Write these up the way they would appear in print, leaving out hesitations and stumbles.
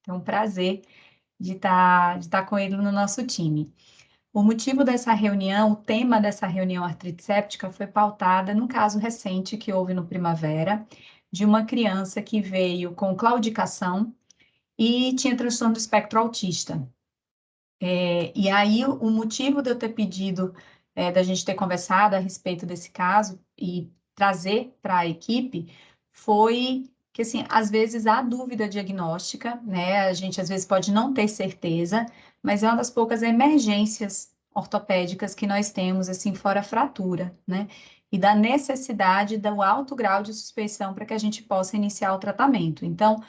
É um prazer de estar com ele no nosso time. O motivo dessa reunião, o tema dessa reunião artrite séptica foi pautada num caso recente que houve no Primavera, de uma criança que veio com claudicação e tinha transtorno do espectro autista. E aí, o motivo de eu ter pedido, da gente ter conversado a respeito desse caso e trazer para a equipe, foi que, assim, às vezes há dúvida diagnóstica, né? A gente, às vezes, pode não ter certeza, mas é uma das poucas emergências ortopédicas que nós temos, assim, fora a fratura, né? E da necessidade do alto grau de suspeição para que a gente possa iniciar o tratamento. Então,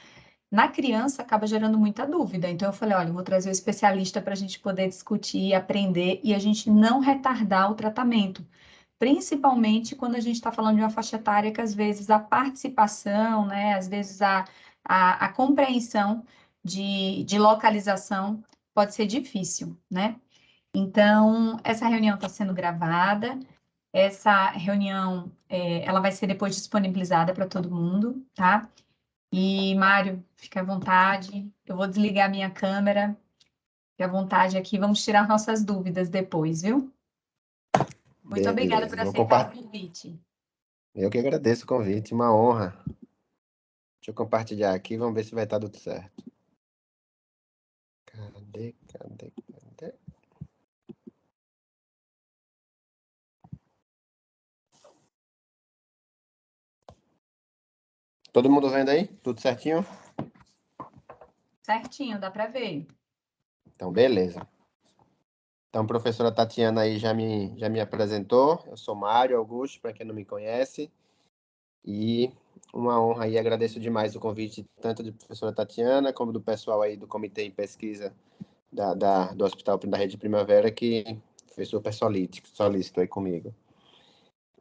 na criança acaba gerando muita dúvida. Então eu falei, olha, eu vou trazer o especialista para a gente poder discutir, aprender e a gente não retardar o tratamento. Principalmente quando a gente está falando de uma faixa etária que às vezes a participação, né, às vezes a compreensão de localização pode ser difícil, né? Então, essa reunião está sendo gravada, essa reunião, ela vai ser depois disponibilizada para todo mundo, tá? E, Mário, fique à vontade. Eu vou desligar minha câmera. Fique à vontade aqui. Vamos tirar nossas dúvidas depois, viu? Muito obrigada por Beleza. aceitar o convite. Eu que agradeço o convite, uma honra. Deixa eu compartilhar aqui, vamos ver se vai estar tudo certo. Cadê? Todo mundo vendo aí? Tudo certinho? Certinho, dá para ver. Então, beleza. Então, a professora Tatiana aí já me apresentou. Eu sou Mário Augusto, para quem não me conhece. E uma honra aí, agradeço demais o convite, tanto de professora Tatiana, como do pessoal aí do Comitê em Pesquisa do Hospital da Rede Primavera, que foi super solícito aí comigo.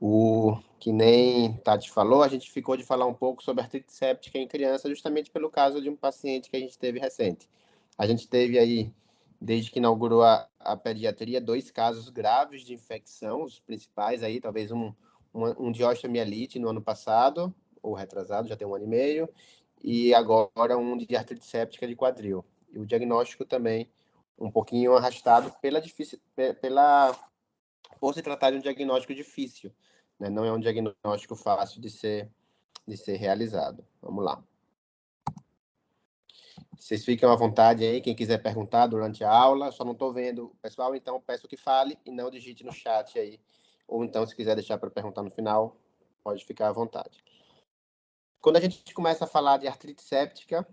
O que nem Tati falou, a gente ficou de falar um pouco sobre artrite séptica em criança, justamente pelo caso de um paciente que a gente teve recente. A gente teve aí, desde que inaugurou a pediatria, 2 casos graves de infecção, os principais aí, talvez um de osteomielite no ano passado, ou retrasado, já tem 1 ano e meio, e agora um de artrite séptica de quadril. E o diagnóstico também um pouquinho arrastado por se tratar de um diagnóstico difícil, né? Não é um diagnóstico fácil de ser realizado. Vamos lá. Vocês ficam à vontade aí, quem quiser perguntar durante a aula, só não estou vendo, pessoal, então peço que fale e não digite no chat aí. Ou então, se quiser deixar para perguntar no final, pode ficar à vontade. Quando a gente começa a falar de artrite séptica,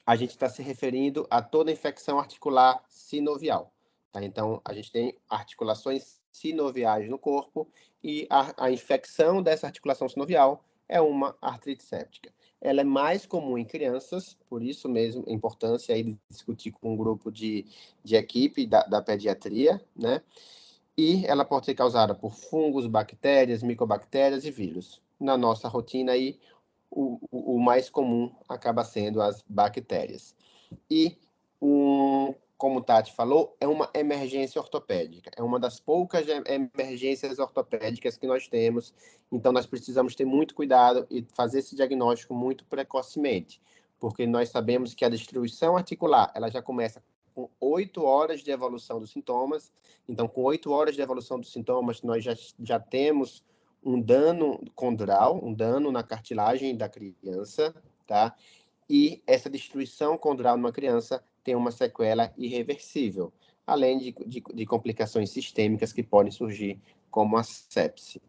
a gente está se referindo a toda infecção articular sinovial. Tá? Então, a gente tem articulações sinoviais no corpo e a infecção dessa articulação sinovial é uma artrite séptica. Ela é mais comum em crianças, por isso mesmo a importância aí de discutir com um grupo de equipe da pediatria, né? E ela pode ser causada por fungos, bactérias, micobactérias e vírus. Na nossa rotina aí, o mais comum acaba sendo as bactérias. E, como o Tati falou, é uma emergência ortopédica. É uma das poucas emergências ortopédicas que nós temos. Então, nós precisamos ter muito cuidado e fazer esse diagnóstico muito precocemente, porque nós sabemos que a destruição articular ela já começa com 8 horas de evolução dos sintomas. Então, com 8 horas de evolução dos sintomas, nós já temos um dano condral, um dano na cartilagem da criança, tá? E essa destruição condral numa criança tem uma sequela irreversível, além de complicações sistêmicas que podem surgir, como a sepse.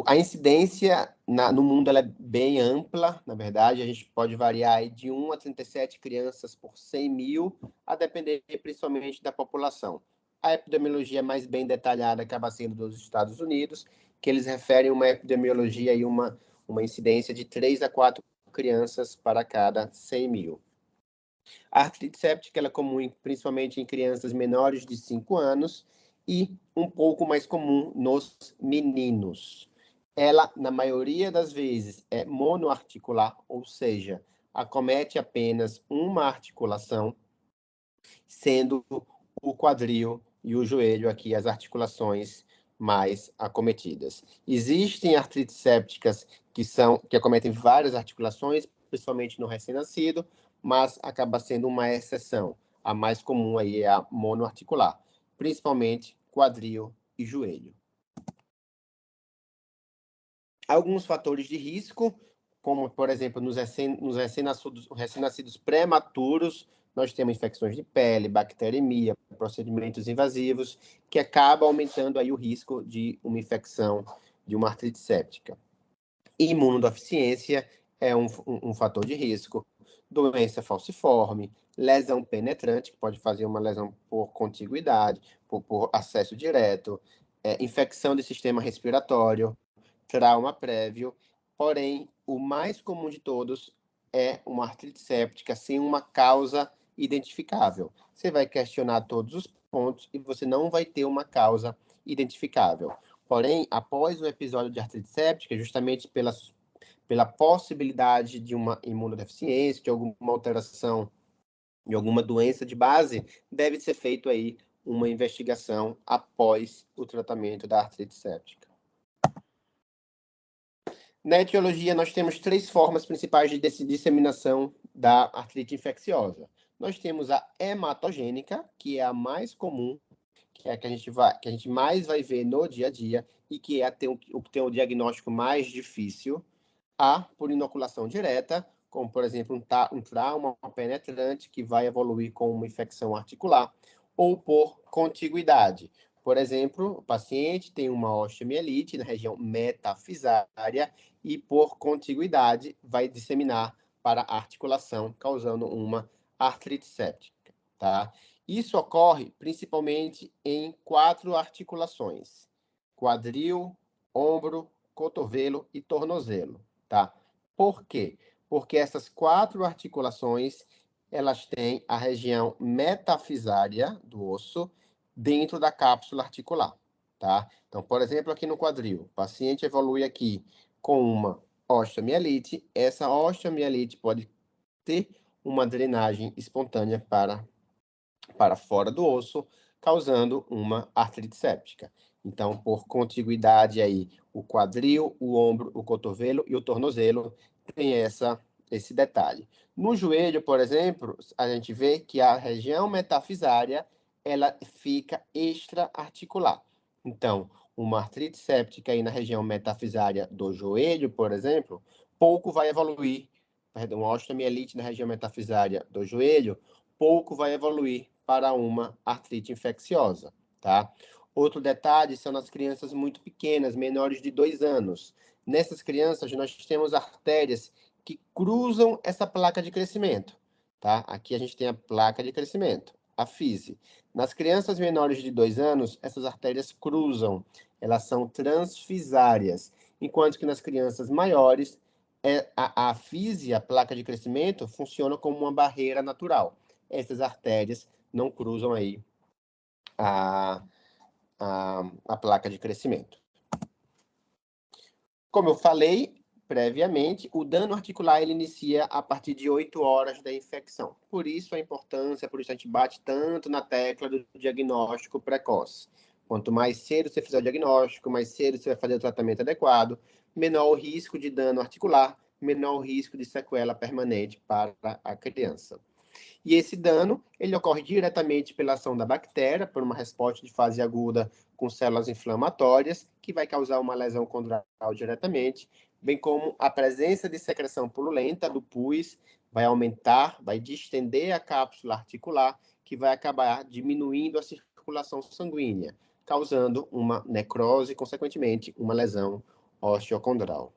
A incidência no mundo ela é bem ampla, na verdade, a gente pode variar aí de 1 a 37 crianças por 100 mil, a depender principalmente da população. A epidemiologia mais bem detalhada acaba sendo dos Estados Unidos, que eles referem uma epidemiologia e uma incidência de 3 a 4 crianças para cada 100 mil. A artrite séptica ela é comum principalmente em crianças menores de 5 anos e um pouco mais comum nos meninos. Ela, na maioria das vezes, é monoarticular, ou seja, acomete apenas uma articulação, sendo o quadril e o joelho aqui as articulações mais acometidas. Existem artrites sépticas que acometem várias articulações, principalmente no recém-nascido, mas acaba sendo uma exceção. A mais comum aí é a monoarticular, principalmente quadril e joelho. Alguns fatores de risco, como, por exemplo, nos recém-nascidos prematuros, nós temos infecções de pele, bacteremia, procedimentos invasivos, que acabam aumentando aí o risco de uma infecção, de uma artrite séptica. Imunodeficiência é um fator de risco. Doença falciforme, lesão penetrante, que pode fazer uma lesão por contiguidade, por acesso direto, infecção do sistema respiratório, trauma prévio. Porém, o mais comum de todos é uma artrite séptica sem uma causa identificável. Você vai questionar todos os pontos e você não vai ter uma causa identificável. Porém, após o episódio de artrite séptica, justamente pela possibilidade de uma imunodeficiência, de alguma alteração, de alguma doença de base, deve ser feito aí uma investigação após o tratamento da artrite séptica. Na etiologia, nós temos 3 formas principais de disseminação da artrite infecciosa. Nós temos a hematogênica, que é a mais comum, que é a que a gente mais vai ver no dia a dia e que é o que tem o diagnóstico mais difícil. A por inoculação direta, como, por exemplo, um trauma penetrante que vai evoluir com uma infecção articular, ou por contiguidade. Por exemplo, o paciente tem uma osteomielite na região metafisária e, por contiguidade, vai disseminar para a articulação, causando uma artrite séptica. Tá? Isso ocorre principalmente em 4 articulações: quadril, ombro, cotovelo e tornozelo. Tá? Por quê? Porque essas 4 articulações, elas têm a região metafisária do osso dentro da cápsula articular, tá? Então, por exemplo, aqui no quadril, o paciente evolui aqui com uma osteomielite. Essa osteomielite pode ter uma drenagem espontânea para fora do osso, causando uma artrite séptica. Então, por contiguidade aí, o quadril, o ombro, o cotovelo e o tornozelo tem esse detalhe. No joelho, por exemplo, a gente vê que a região metafisária, ela fica extra-articular. Então, uma artrite séptica aí na região metafisária do joelho, por exemplo, pouco vai evoluir, perdão, uma osteomielite na região metafisária do joelho, pouco vai evoluir para uma artrite infecciosa, tá? Outro detalhe são nas crianças muito pequenas, menores de 2 anos. Nessas crianças, nós temos artérias que cruzam essa placa de crescimento, tá? Aqui a gente tem a placa de crescimento, a fise. Nas crianças menores de 2 anos, essas artérias cruzam, elas são transfisárias, enquanto que nas crianças maiores, a fise, a placa de crescimento, funciona como uma barreira natural. Essas artérias não cruzam aí a placa de crescimento. Como eu falei previamente, o dano articular ele inicia a partir de 8 horas da infecção. Por isso a importância, por isso a gente bate tanto na tecla do diagnóstico precoce. Quanto mais cedo você fizer o diagnóstico, mais cedo você vai fazer o tratamento adequado, menor o risco de dano articular, menor o risco de sequela permanente para a criança. E esse dano, ele ocorre diretamente pela ação da bactéria, por uma resposta de fase aguda com células inflamatórias, que vai causar uma lesão condral diretamente, bem como a presença de secreção purulenta do pus vai aumentar, vai distender a cápsula articular, que vai acabar diminuindo a circulação sanguínea, causando uma necrose e, consequentemente, uma lesão osteocondral.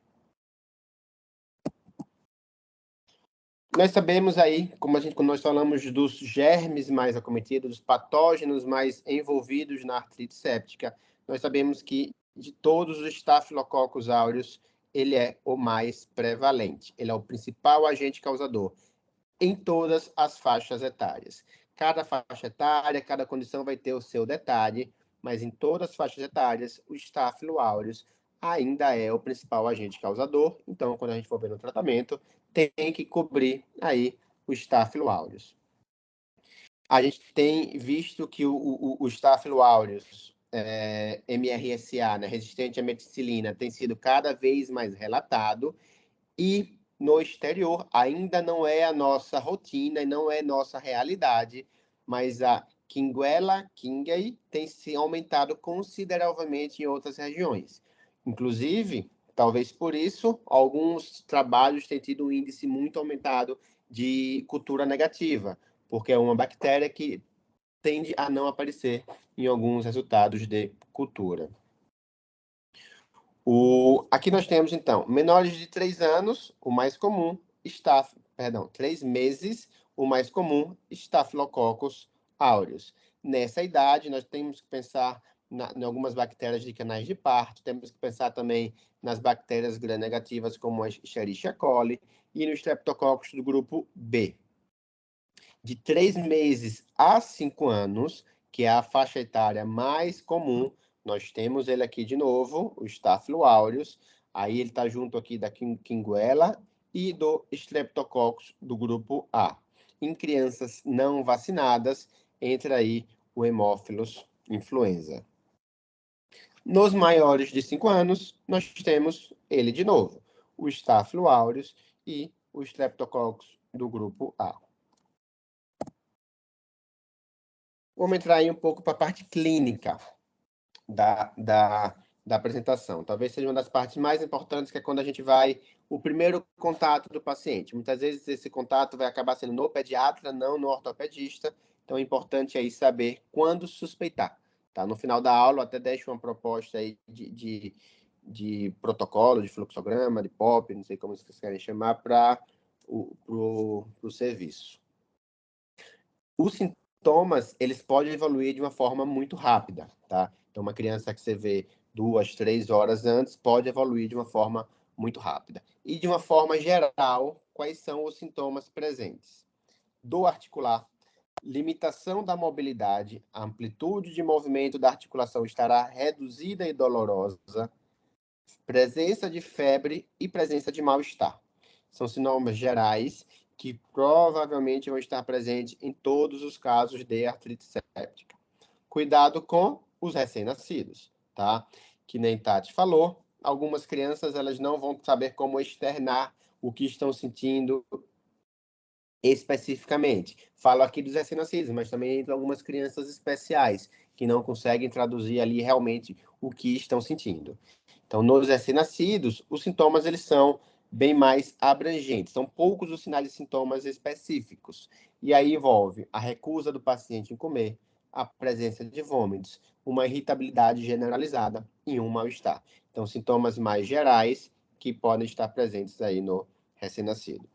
Nós sabemos aí, quando nós falamos dos germes mais acometidos, dos patógenos mais envolvidos na artrite séptica, nós sabemos que de todos os Staphylococcus aureus, ele é o mais prevalente. Ele é o principal agente causador em todas as faixas etárias. Cada faixa etária, cada condição vai ter o seu detalhe, mas em todas as faixas etárias, o Staphylo aureus ainda é o principal agente causador. Então, quando a gente for ver no tratamento, tem que cobrir aí o Staphylo aureus. A gente tem visto que o Staphylo aureus, MRSA, né, resistente à meticilina, tem sido cada vez mais relatado, e no exterior. Ainda não é a nossa rotina e não é nossa realidade, mas a Quinguela kingui tem se aumentado consideravelmente em outras regiões. Inclusive, talvez por isso, alguns trabalhos têm tido um índice muito aumentado de cultura negativa, porque é uma bactéria que tende a não aparecer em alguns resultados de cultura. Aqui nós temos, então, menores de 3 anos, o mais comum, 3 meses, o mais comum, Staphylococcus aureus. Nessa idade, nós temos que pensar em algumas bactérias de canais de parto, temos que pensar também nas bactérias gram-negativas, como a Escherichia coli, e no Streptococcus do grupo B. De 3 meses a 5 anos, que é a faixa etária mais comum, nós temos ele aqui de novo, o Staphylococcus aureus, aí ele está junto aqui da Quinguela e do Streptococcus do grupo A. Em crianças não vacinadas, entra aí o Haemophilus influenza. Nos maiores de 5 anos, nós temos ele de novo, o Staphylococcus aureus e o Streptococcus do grupo A. Vamos entrar aí um pouco para a parte clínica da apresentação. Talvez seja uma das partes mais importantes, que é quando a gente vai, o primeiro contato do paciente. Muitas vezes esse contato vai acabar sendo no pediatra, não no ortopedista. Então é importante aí saber quando suspeitar. Tá? No final da aula, eu até deixo uma proposta aí de protocolo, de fluxograma, de POP, não sei como vocês querem chamar, para o serviço. Os sintomas, eles podem evoluir de uma forma muito rápida, tá? Então, uma criança que você vê 2, 3 horas antes pode evoluir de uma forma muito rápida. E, de uma forma geral, quais são os sintomas presentes? Dor articular, limitação da mobilidade, a amplitude de movimento da articulação estará reduzida e dolorosa, presença de febre e presença de mal-estar. São sintomas gerais que provavelmente vão estar presentes em todos os casos de artrite séptica. Cuidado com os recém-nascidos, tá? Que nem Tati falou, algumas crianças elas não vão saber como externar o que estão sentindo especificamente. Falo aqui dos recém-nascidos, mas também entre algumas crianças especiais que não conseguem traduzir ali realmente o que estão sentindo. Então, nos recém-nascidos, os sintomas eles são bem mais abrangentes. São poucos os sinais e sintomas específicos. E aí envolve a recusa do paciente em comer, a presença de vômitos, uma irritabilidade generalizada e um mal-estar. Então, sintomas mais gerais que podem estar presentes aí no recém-nascido.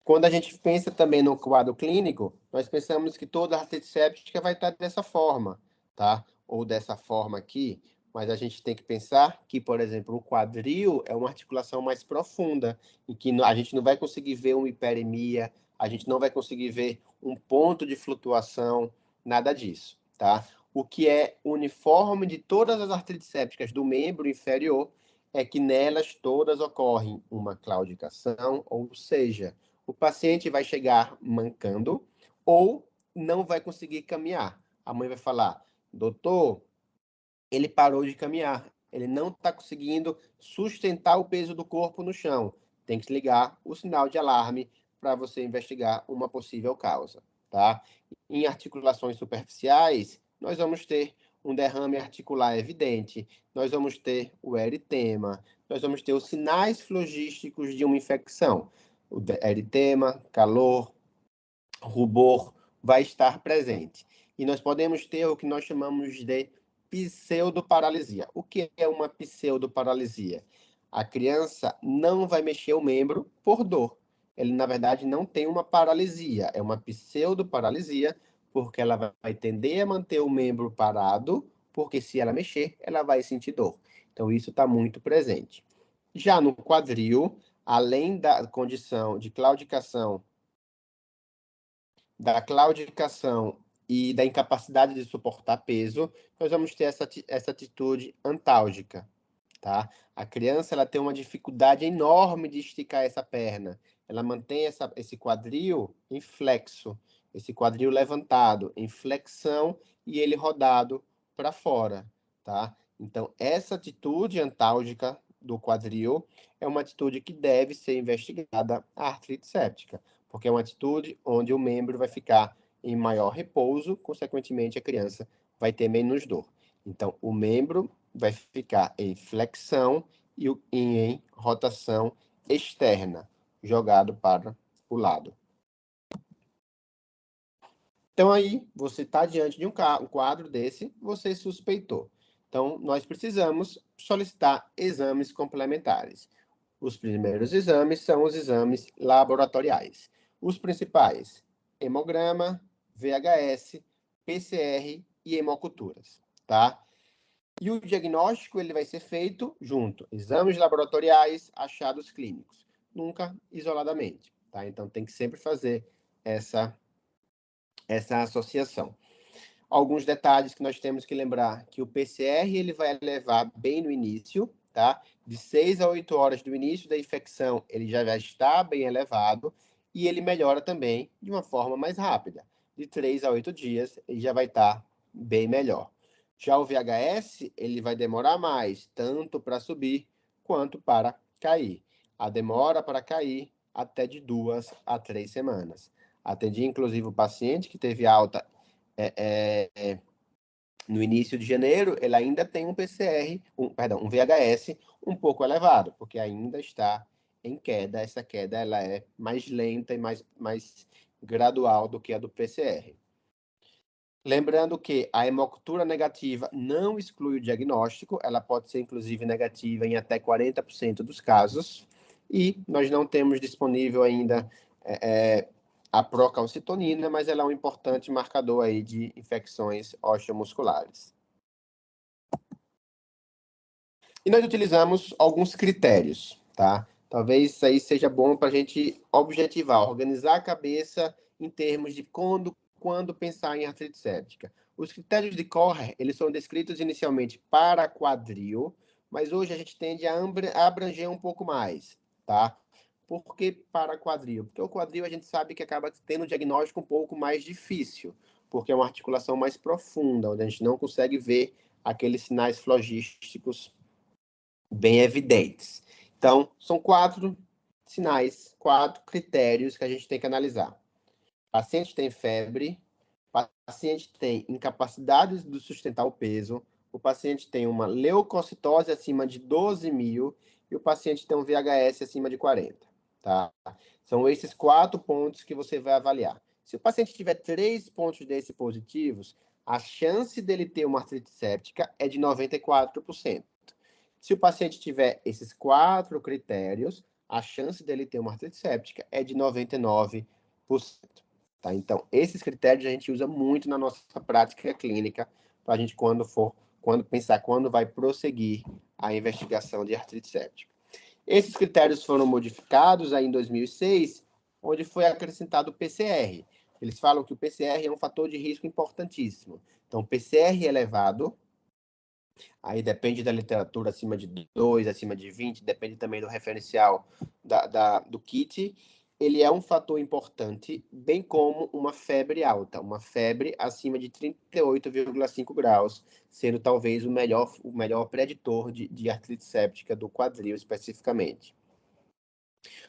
Quando a gente pensa também no quadro clínico, nós pensamos que toda artrite séptica vai estar dessa forma, tá? Ou dessa forma aqui, mas a gente tem que pensar que, por exemplo, o quadril é uma articulação mais profunda, em que a gente não vai conseguir ver uma hiperemia, a gente não vai conseguir ver um ponto de flutuação, nada disso, tá? O que é uniforme de todas as artrites sépticas do membro inferior é que nelas todas ocorrem uma claudicação, ou seja, o paciente vai chegar mancando ou não vai conseguir caminhar. A mãe vai falar, doutor, ele parou de caminhar, ele não está conseguindo sustentar o peso do corpo no chão. Tem que ligar o sinal de alarme para você investigar uma possível causa, tá? Em articulações superficiais, nós vamos ter um derrame articular evidente, nós vamos ter o eritema, nós vamos ter os sinais flogísticos de uma infecção. O eritema, calor, rubor vai estar presente. E nós podemos ter o que nós chamamos de pseudoparalisia. O que é uma pseudoparalisia? A criança não vai mexer o membro por dor. Ele, na verdade, não tem uma paralisia. É uma pseudoparalisia, porque ela vai tender a manter o membro parado, porque se ela mexer, ela vai sentir dor. Então, isso está muito presente. Já no quadril, além da condição de claudicação e da incapacidade de suportar peso, nós vamos ter essa atitude antálgica, tá? A criança ela tem uma dificuldade enorme de esticar essa perna. Ela mantém esse quadril em flexo, esse quadril levantado, em flexão e ele rodado para fora, tá? Então, essa atitude antálgica do quadril, é uma atitude que deve ser investigada a artrite séptica, porque é uma atitude onde o membro vai ficar em maior repouso, consequentemente a criança vai ter menos dor. Então, o membro vai ficar em flexão e em rotação externa, jogado para o lado. Então, aí, você está diante de um quadro desse, você suspeitou. Então, nós precisamos solicitar exames complementares. Os primeiros exames são os exames laboratoriais. Os principais, hemograma, VHS, PCR e hemoculturas, tá? E o diagnóstico ele vai ser feito junto, exames laboratoriais, achados clínicos, nunca isoladamente, tá? Então, tem que sempre fazer essa associação. Alguns detalhes que nós temos que lembrar, que o PCR ele vai levar bem no início, tá? De 6 a 8 horas do início da infecção, ele já vai estar bem elevado e ele melhora também de uma forma mais rápida. De 3 a 8 dias, ele já vai estar bem melhor. Já o VHS, ele vai demorar mais, tanto para subir quanto para cair. A demora para cair até de 2 a 3 semanas. Atendi, inclusive, o paciente que teve alta no início de janeiro, ele ainda tem um PCR, um VHS um pouco elevado, porque ainda está em queda. Essa queda ela é mais lenta e mais gradual do que a do PCR. Lembrando que a hemocultura negativa não exclui o diagnóstico, ela pode ser, inclusive, negativa em até 40% dos casos, e nós não temos disponível ainda a procalcitonina, mas ela é um importante marcador aí de infecções osteomusculares. E nós utilizamos alguns critérios, tá? Talvez isso aí seja bom para a gente objetivar, organizar a cabeça em termos de quando pensar em artrite séptica. Os critérios de Kocher, eles são descritos inicialmente para quadril, mas hoje a gente tende a abranger um pouco mais, tá? Por que para quadril? Porque o quadril a gente sabe que acaba tendo um diagnóstico um pouco mais difícil, porque é uma articulação mais profunda, onde a gente não consegue ver aqueles sinais flogísticos bem evidentes. Então, são 4 sinais, 4 critérios que a gente tem que analisar. O paciente tem febre, o paciente tem incapacidade de sustentar o peso, o paciente tem uma leucocitose acima de 12.000 e o paciente tem um VHS acima de 40, tá? São esses 4 pontos que você vai avaliar. Se o paciente tiver 3 pontos desses positivos, a chance dele ter uma artrite séptica é de 94%. Se o paciente tiver esses 4 critérios, a chance dele ter uma artrite séptica é de 99%. Tá? Então, esses critérios a gente usa muito na nossa prática clínica para a gente, quando pensar quando vai prosseguir a investigação de artrite séptica. Esses critérios foram modificados aí em 2006, onde foi acrescentado o PCR. Eles falam que o PCR é um fator de risco importantíssimo. Então, PCR elevado, aí depende da literatura, acima de 2, acima de 20, depende também do referencial do kit. Ele é um fator importante, bem como uma febre alta, uma febre acima de 38,5 graus, sendo talvez o melhor preditor de artrite séptica do quadril especificamente.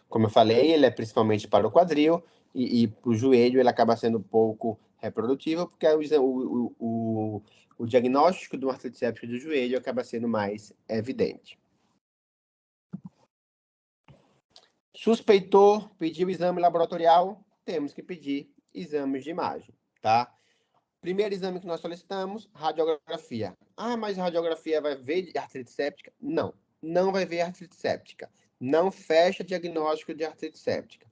Como eu falei, ele é principalmente para o quadril, e para o joelho ele acaba sendo pouco reprodutivo, porque o diagnóstico do artrite séptica do joelho acaba sendo mais evidente. Suspeitou, pediu exame laboratorial, temos que pedir exames de imagem, tá? Primeiro exame que nós solicitamos, radiografia. Ah, mas a radiografia vai ver artrite séptica? Não, não vai ver artrite séptica. Não fecha diagnóstico de artrite séptica.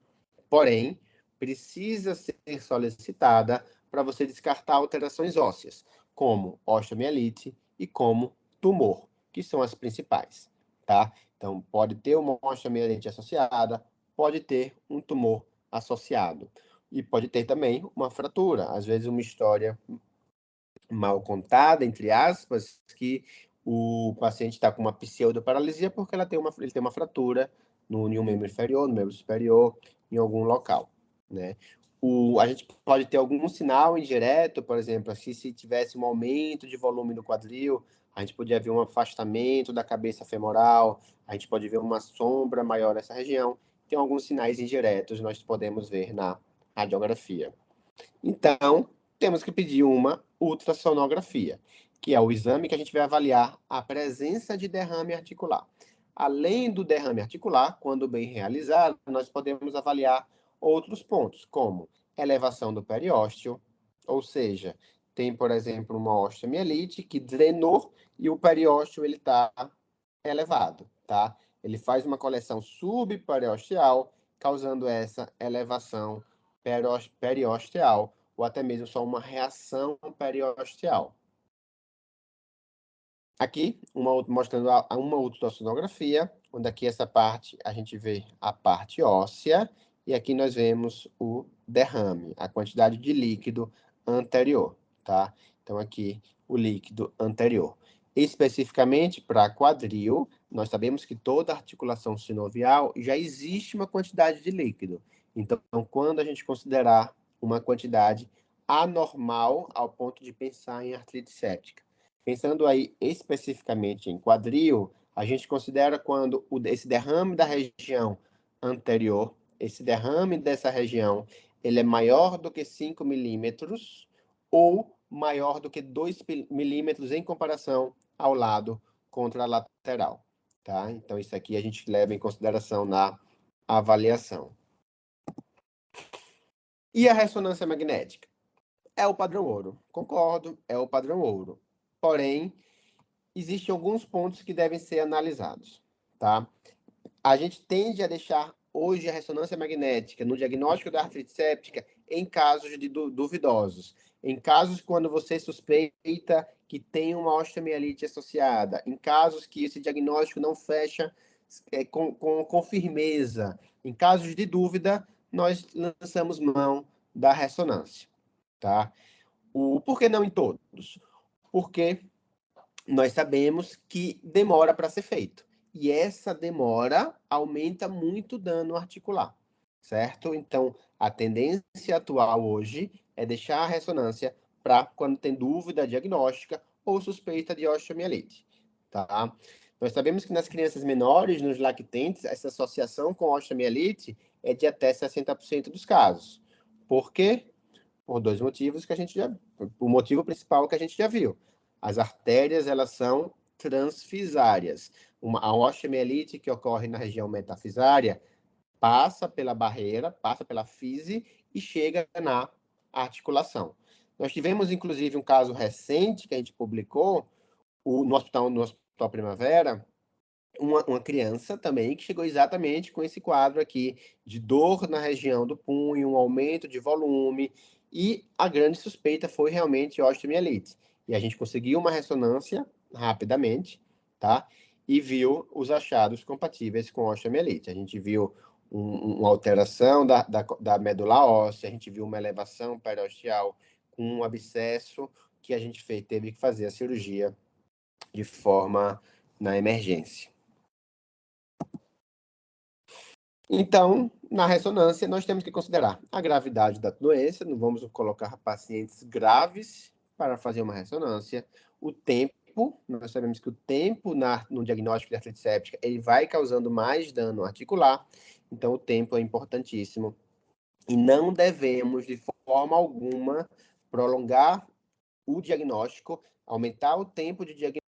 Porém, precisa ser solicitada para você descartar alterações ósseas, como osteomielite e como tumor, que são as principais, tá? Então, pode ter uma osteomielite associada, pode ter um tumor associado. E pode ter também uma fratura, às vezes uma história mal contada, entre aspas, que o paciente está com uma pseudoparalisia porque ele tem uma fratura em um membro inferior, no membro superior, em algum local, né? A gente pode ter algum sinal indireto, por exemplo, se tivesse um aumento de volume no quadril, a gente podia ver um afastamento da cabeça femoral, a gente pode ver uma sombra maior nessa região. Tem alguns sinais indiretos nós podemos ver na radiografia. Então, temos que pedir uma ultrassonografia, que é o exame que a gente vai avaliar a presença de derrame articular. Além do derrame articular, quando bem realizado, nós podemos avaliar outros pontos, como elevação do periósteo, ou seja, tem, por exemplo, uma osteomielite que drenou e o periósteo ele está elevado, tá? Ele faz uma coleção subperiosteal, causando essa elevação periosteal, ou até mesmo só uma reação periosteal. Aqui, mostrando uma ultrassonografia, onde aqui essa parte a gente vê a parte óssea, e aqui nós vemos o derrame, a quantidade de líquido anterior, tá? Então, aqui, o líquido anterior. Especificamente para quadril, nós sabemos que toda articulação sinovial já existe uma quantidade de líquido. Então, quando a gente considerar uma quantidade anormal ao ponto de pensar em artrite séptica, pensando aí especificamente em quadril, a gente considera quando esse derrame da região anterior, esse derrame dessa região, ele é maior do que 5 milímetros ou maior do que 2 milímetros em comparação ao lado contralateral, tá? Então, isso aqui a gente leva em consideração na avaliação. E a ressonância magnética? É o padrão ouro. Concordo, é o padrão ouro. Porém, existem alguns pontos que devem ser analisados, tá? A gente tende a deixar hoje a ressonância magnética no diagnóstico da artrite séptica em casos de duvidosos, em casos quando você suspeita que tem uma osteomielite associada, em casos que esse diagnóstico não fecha com firmeza, em casos de dúvida, nós lançamos mão da ressonância, tá? Por que não em todos? Porque nós sabemos que demora para ser feito. E essa demora aumenta muito o dano articular, certo? Então, a tendência atual hoje é deixar a ressonância para quando tem dúvida diagnóstica ou suspeita de osteomielite, tá? Nós sabemos que nas crianças menores, nos lactentes, essa associação com osteomielite é de até 60% dos casos. Por quê? Por dois motivos que a gente já... O motivo principal que a gente já viu. As artérias, elas são transfisárias. A osteomielite que ocorre na região metafisária passa pela barreira, passa pela fise e chega na articulação. Nós tivemos, inclusive, um caso recente que a gente publicou no Hospital Primavera, uma criança também que chegou exatamente com esse quadro aqui de dor na região do punho, um aumento de volume, e a grande suspeita foi realmente osteomielite. E a gente conseguiu uma ressonância rapidamente, tá? E viu os achados compatíveis com osteomielite. A gente viu uma alteração da medula óssea, a gente viu uma elevação periosteal com um abscesso que a gente teve que fazer a cirurgia de forma na emergência. Então, na ressonância, nós temos que considerar a gravidade da doença, não vamos colocar pacientes graves para fazer uma ressonância, o tempo, nós sabemos que o tempo no diagnóstico de artrite séptica, ele vai causando mais dano articular, então o tempo é importantíssimo. E não devemos, de forma alguma, prolongar o diagnóstico, aumentar o tempo de diagnóstico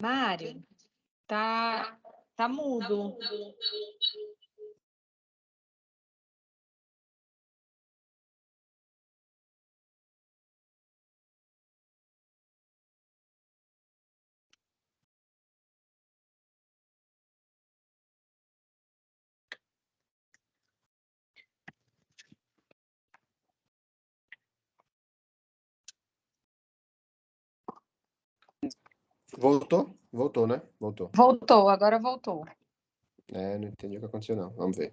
Mário, tá mudo. Voltou? Voltou, né? Voltou. Voltou, agora voltou. Não entendi o que aconteceu, não. Vamos ver.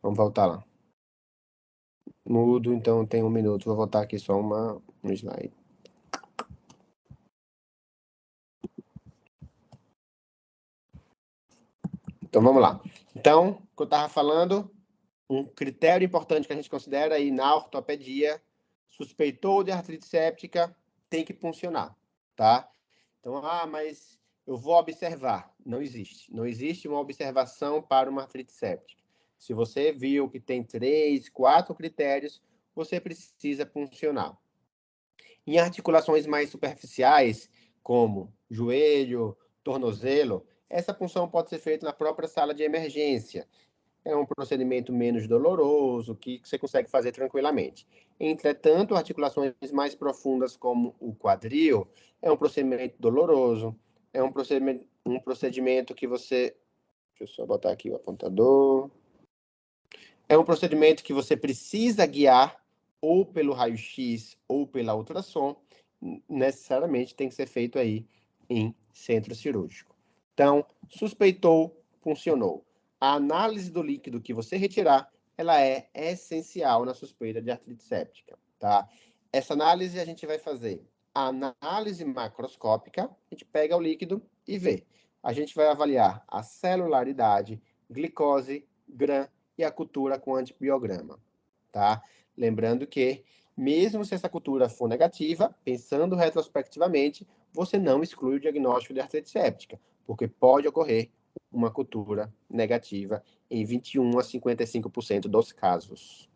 Vamos voltar lá. Mudo, então tem 1 minuto. Vou voltar aqui só um slide. Então, vamos lá. Então, o que eu estava falando, um critério importante que a gente considera aí na ortopedia, suspeitou de artrite séptica, tem que puncionar, tá? Então, mas eu vou observar. Não existe. Não existe uma observação para uma artrite séptica. Se você viu que tem 3, 4 critérios, você precisa puncionar. Em articulações mais superficiais, como joelho, tornozelo, essa punção pode ser feita na própria sala de emergência. É um procedimento menos doloroso, que você consegue fazer tranquilamente. Entretanto, articulações mais profundas, como o quadril, é um procedimento doloroso, é um procedimento que você... Deixa eu só botar aqui o apontador. É um procedimento que você precisa guiar ou pelo raio-x ou pela ultrassom, necessariamente tem que ser feito aí em centro cirúrgico. Então, suspeitou, funcionou. A análise do líquido que você retirar, ela é essencial na suspeita de artrite séptica, tá? Essa análise a gente vai fazer a análise macroscópica, a gente pega o líquido e vê. A gente vai avaliar a celularidade, glicose, GRAM e a cultura com antibiograma, tá? Lembrando que, mesmo se essa cultura for negativa, pensando retrospectivamente, você não exclui o diagnóstico de artrite séptica, porque pode ocorrer uma cultura negativa em 21 a 55% dos casos.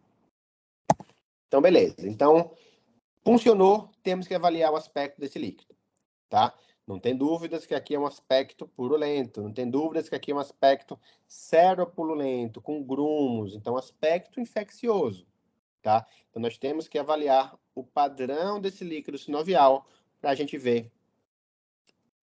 Então, beleza. Então, funcionou, temos que avaliar o aspecto desse líquido, tá? Não tem dúvidas que aqui é um aspecto purulento, não tem dúvidas que aqui é um aspecto seropurulento, com grumos, então aspecto infeccioso, tá? Então nós temos que avaliar o padrão desse líquido sinovial para a gente ver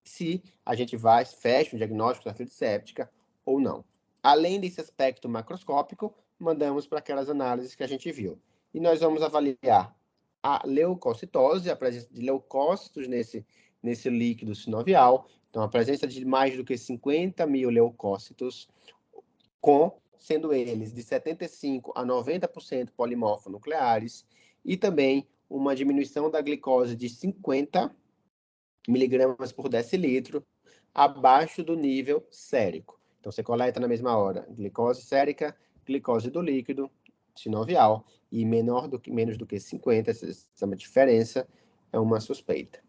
se a gente fecha um diagnóstico da artrite séptica ou não. Além desse aspecto macroscópico, mandamos para aquelas análises que a gente viu. E nós vamos avaliar a leucocitose, a presença de leucócitos nesse líquido sinovial. Então, a presença de mais do que 50 mil leucócitos, sendo eles de 75% a 90% polimorfonucleares, e também uma diminuição da glicose de 50 miligramas por decilitro, abaixo do nível sérico. Então, você coleta na mesma hora glicose sérica, glicose do líquido sinovial, e menos do que 50, essa diferença é uma suspeita.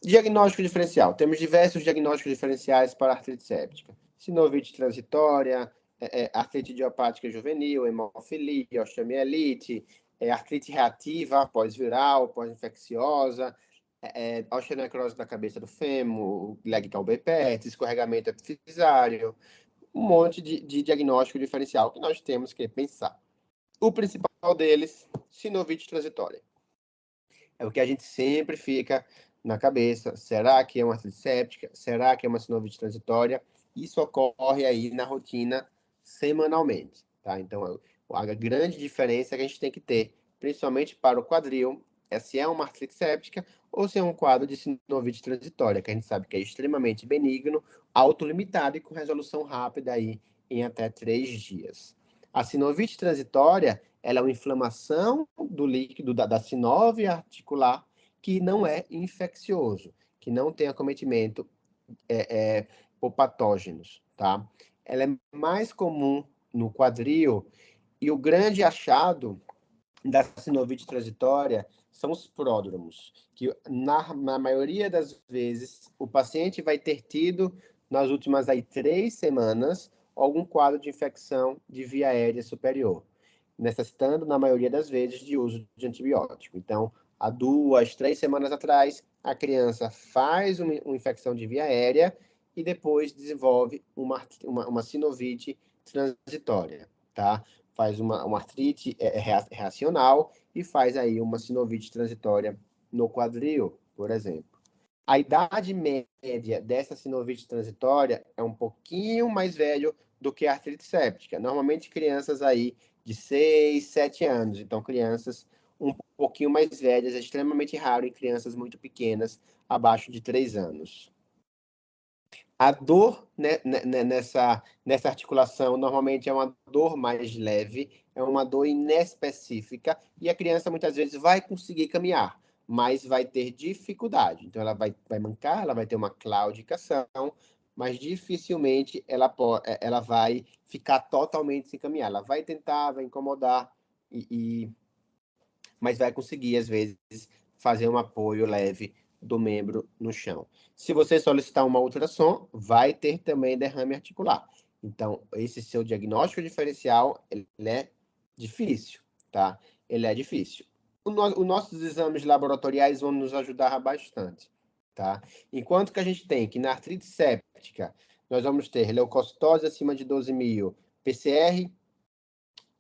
Diagnóstico diferencial. Temos diversos diagnósticos diferenciais para artrite séptica. Sinovite transitória, artrite idiopática juvenil, hemofilia, osteomielite, artrite reativa, pós-viral, pós-infecciosa, osteonecrose da cabeça do fêmur, leg calbepete, escorregamento epifisário, um monte de diagnóstico diferencial que nós temos que pensar. O principal deles, sinovite transitória. É o que a gente sempre fica na cabeça. Será que é uma artrite séptica? Será que é uma sinovite transitória? Isso ocorre aí na rotina semanalmente, tá? Então, a grande diferença que a gente tem que ter, principalmente para o quadril, é se é uma artrite séptica ou se é um quadro de sinovite transitória, que a gente sabe que é extremamente benigno, autolimitado e com resolução rápida aí em até 3 dias. A sinovite transitória, ela é uma inflamação do líquido da sinóvia articular que não é infeccioso, que não tem acometimento por patógenos, tá? Ela é mais comum no quadril e o grande achado da sinovite transitória são os pródromos, que na maioria das vezes o paciente vai ter tido nas últimas 3 semanas algum quadro de infecção de via aérea superior, necessitando, na maioria das vezes, de uso de antibiótico. Então, há 2, 3 semanas atrás, a criança faz uma infecção de via aérea e depois desenvolve uma sinovite transitória, tá? Faz uma artrite reacional e faz aí uma sinovite transitória no quadril, por exemplo. A idade média dessa sinovite transitória é um pouquinho mais velho do que a artrite séptica. Normalmente crianças aí de 6, 7 anos. Então, crianças um pouquinho mais velhas, é extremamente raro em crianças muito pequenas, abaixo de 3 anos. A dor, né, nessa articulação normalmente é uma dor mais leve, é uma dor inespecífica, e a criança muitas vezes vai conseguir caminhar, mas vai ter dificuldade. Então, ela vai mancar, ela vai ter uma claudicação, mas dificilmente ela vai ficar totalmente sem caminhar. Ela vai tentar, vai incomodar, mas vai conseguir, às vezes, fazer um apoio leve do membro no chão. Se você solicitar uma ultrassom, vai ter também derrame articular. Então, esse seu diagnóstico diferencial, ele é difícil, tá? Ele é difícil. Os nossos exames laboratoriais vão nos ajudar bastante, tá? Enquanto que a gente tem que na artrite séptica, nós vamos ter leucocitose acima de 12.000, PCR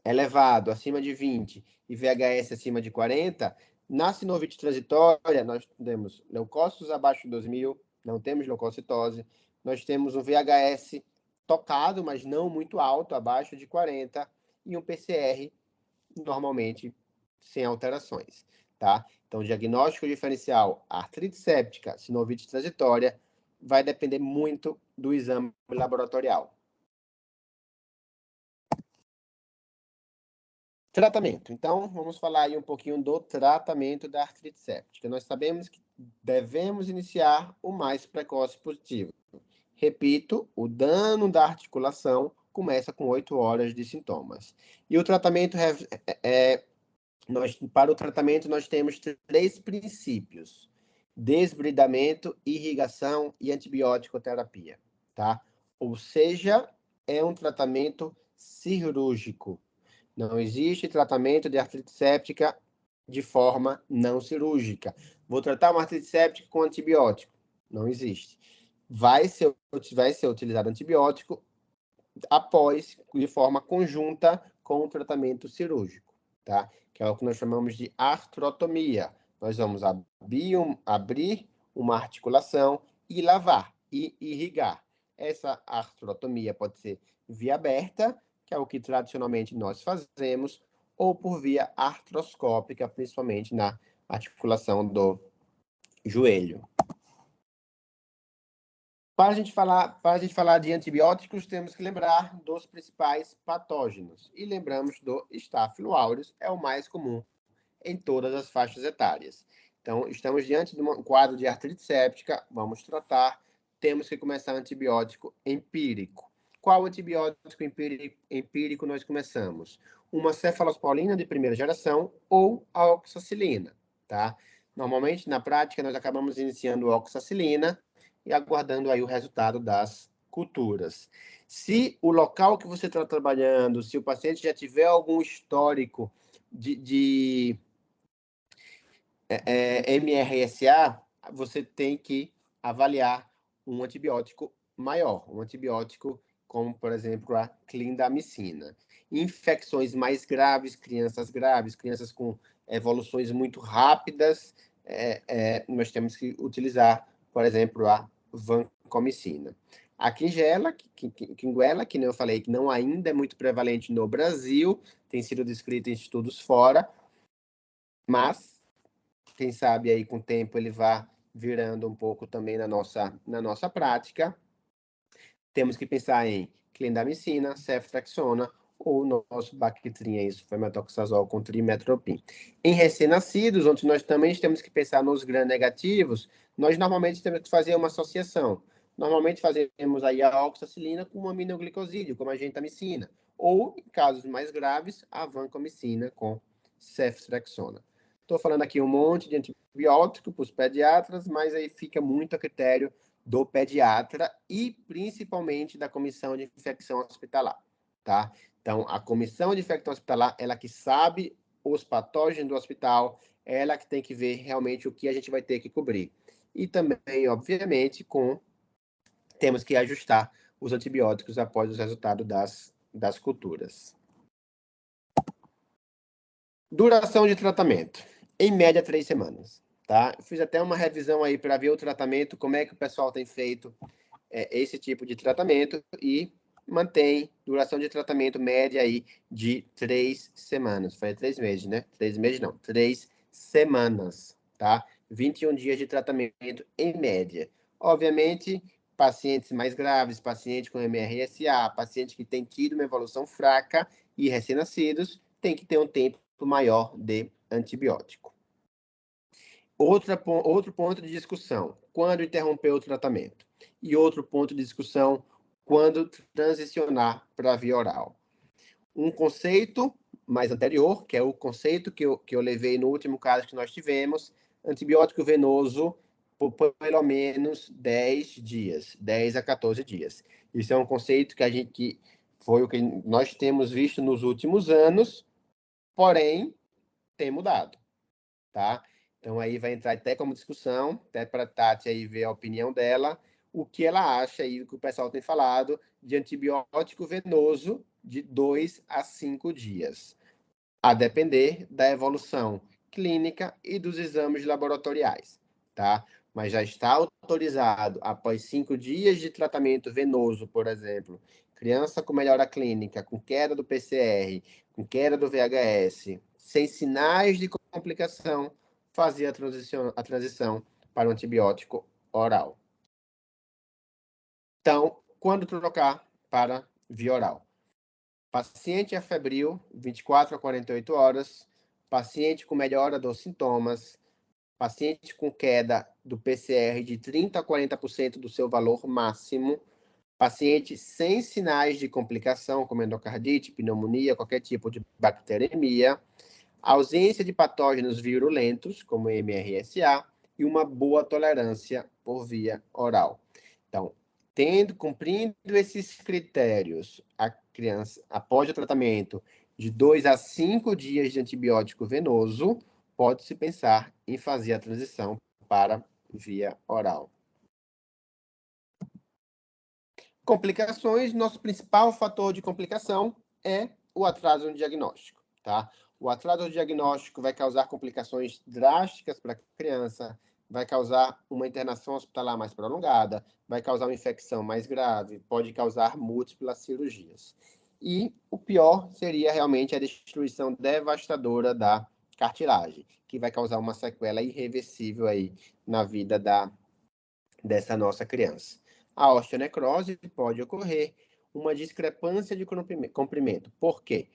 elevado, acima de 20, e VHS acima de 40, na sinovite transitória, nós temos leucócitos abaixo de 2.000, não temos leucocitose, nós temos um VHS tocado, mas não muito alto, abaixo de 40, e um PCR, normalmente, sem alterações, tá? Então, o diagnóstico diferencial, artrite séptica, sinovite transitória, vai depender muito do exame laboratorial. Tratamento. Então, vamos falar aí um pouquinho do tratamento da artrite séptica. Nós sabemos que devemos iniciar o mais precoce possível. Repito, o dano da articulação começa com 8 horas de sintomas. E o tratamento, para o tratamento, nós temos 3 princípios: desbridamento, irrigação e antibiótico terapia, tá? Ou seja, é um tratamento cirúrgico. Não existe tratamento de artrite séptica de forma não cirúrgica. Vou tratar uma artrite séptica com antibiótico. Não existe. Vai ser utilizado antibiótico após, de forma conjunta com o tratamento cirúrgico, tá? Que é o que nós chamamos de artrotomia. Nós vamos abrir uma articulação e lavar, e irrigar. Essa artrotomia pode ser via aberta, que é o que tradicionalmente nós fazemos, ou por via artroscópica, principalmente na articulação do joelho. Para a gente falar de antibióticos, temos que lembrar dos principais patógenos. E lembramos do Staphylo aureus, é o mais comum em todas as faixas etárias. Então, estamos diante de um quadro de artrite séptica, vamos tratar, temos que começar antibiótico empírico. Qual antibiótico empírico nós começamos? Uma cefalosporina de primeira geração ou a oxacilina, tá? Normalmente, na prática, nós acabamos iniciando a oxacilina e aguardando aí o resultado das culturas. Se o local que você está trabalhando, se o paciente já tiver algum histórico de MRSA, você tem que avaliar um antibiótico maior, um antibiótico como, por exemplo, a clindamicina. Infecções mais graves, crianças com evoluções muito rápidas, nós temos que utilizar, por exemplo, a vancomicina. A quinguela, que nem eu falei, que não ainda é muito prevalente no Brasil, tem sido descrita em estudos fora, mas quem sabe aí com o tempo ele vá virando um pouco também na nossa prática. Temos que pensar em clindamicina, ceftriaxona ou nosso Bactrim, isso, fenmetoxazol com trimetoprim. Em recém-nascidos, onde nós também temos que pensar nos gram-negativos, nós normalmente temos que fazer uma associação. Normalmente fazemos aí a oxacilina com um aminoglicosídeo, como a gentamicina, ou, em casos mais graves, a vancomicina com ceftriaxona. Estou falando aqui um monte de antibiótico para os pediatras, mas aí fica muito a critério do pediatra e principalmente da comissão de infecção hospitalar, tá? Então, a comissão de infecção hospitalar, ela que sabe os patógenos do hospital, ela que tem que ver realmente o que a gente vai ter que cobrir. E também, obviamente, temos que ajustar os antibióticos após o resultado das culturas. Duração de tratamento. Em média, 3 semanas. Tá? Fiz até uma revisão aí para ver o tratamento, como é que o pessoal tem feito esse tipo de tratamento e mantém duração de tratamento média aí de 3 semanas. Foi 3 meses, né? 3 meses não, 3 semanas, tá? 21 dias de tratamento em média. Obviamente, pacientes mais graves, paciente com MRSA, paciente que tem tido uma evolução fraca e recém-nascidos, tem que ter um tempo maior de antibiótico. Outro ponto de discussão, quando interromper o tratamento. E outro ponto de discussão, quando transicionar para a via oral. Um conceito mais anterior, que é o conceito que eu levei no último caso que nós tivemos, antibiótico venoso por pelo menos 10 dias, 10 a 14 dias. Isso é um conceito que foi o que nós temos visto nos últimos anos, porém, tem mudado, tá? Então, aí vai entrar até como discussão, até para a Tati aí ver a opinião dela, o que ela acha aí, o que o pessoal tem falado, de antibiótico venoso de 2 a 5 dias, a depender da evolução clínica e dos exames laboratoriais, tá? Mas já está autorizado, após 5 dias de tratamento venoso, por exemplo, criança com melhora clínica, com queda do PCR, com queda do VHS, sem sinais de complicação, fazer a transição para o antibiótico oral. Então, quando trocar para via oral? Paciente afebril, 24 a 48 horas, paciente com melhora dos sintomas, paciente com queda do PCR de 30 a 40% do seu valor máximo, paciente sem sinais de complicação, como endocardite, pneumonia, qualquer tipo de bacteremia, ausência de patógenos virulentos, como MRSA, e uma boa tolerância por via oral. Então, cumprindo esses critérios, a criança, após o tratamento de 2 a 5 dias de antibiótico venoso, pode-se pensar em fazer a transição para via oral. Complicações, nosso principal fator de complicação é o atraso no diagnóstico, tá? O atraso no diagnóstico vai causar complicações drásticas para a criança, vai causar uma internação hospitalar mais prolongada, vai causar uma infecção mais grave, pode causar múltiplas cirurgias. E o pior seria realmente a destruição devastadora da cartilagem, que vai causar uma sequela irreversível aí na vida dessa nossa criança. A osteonecrose pode ocorrer uma discrepância de comprimento. Por quê?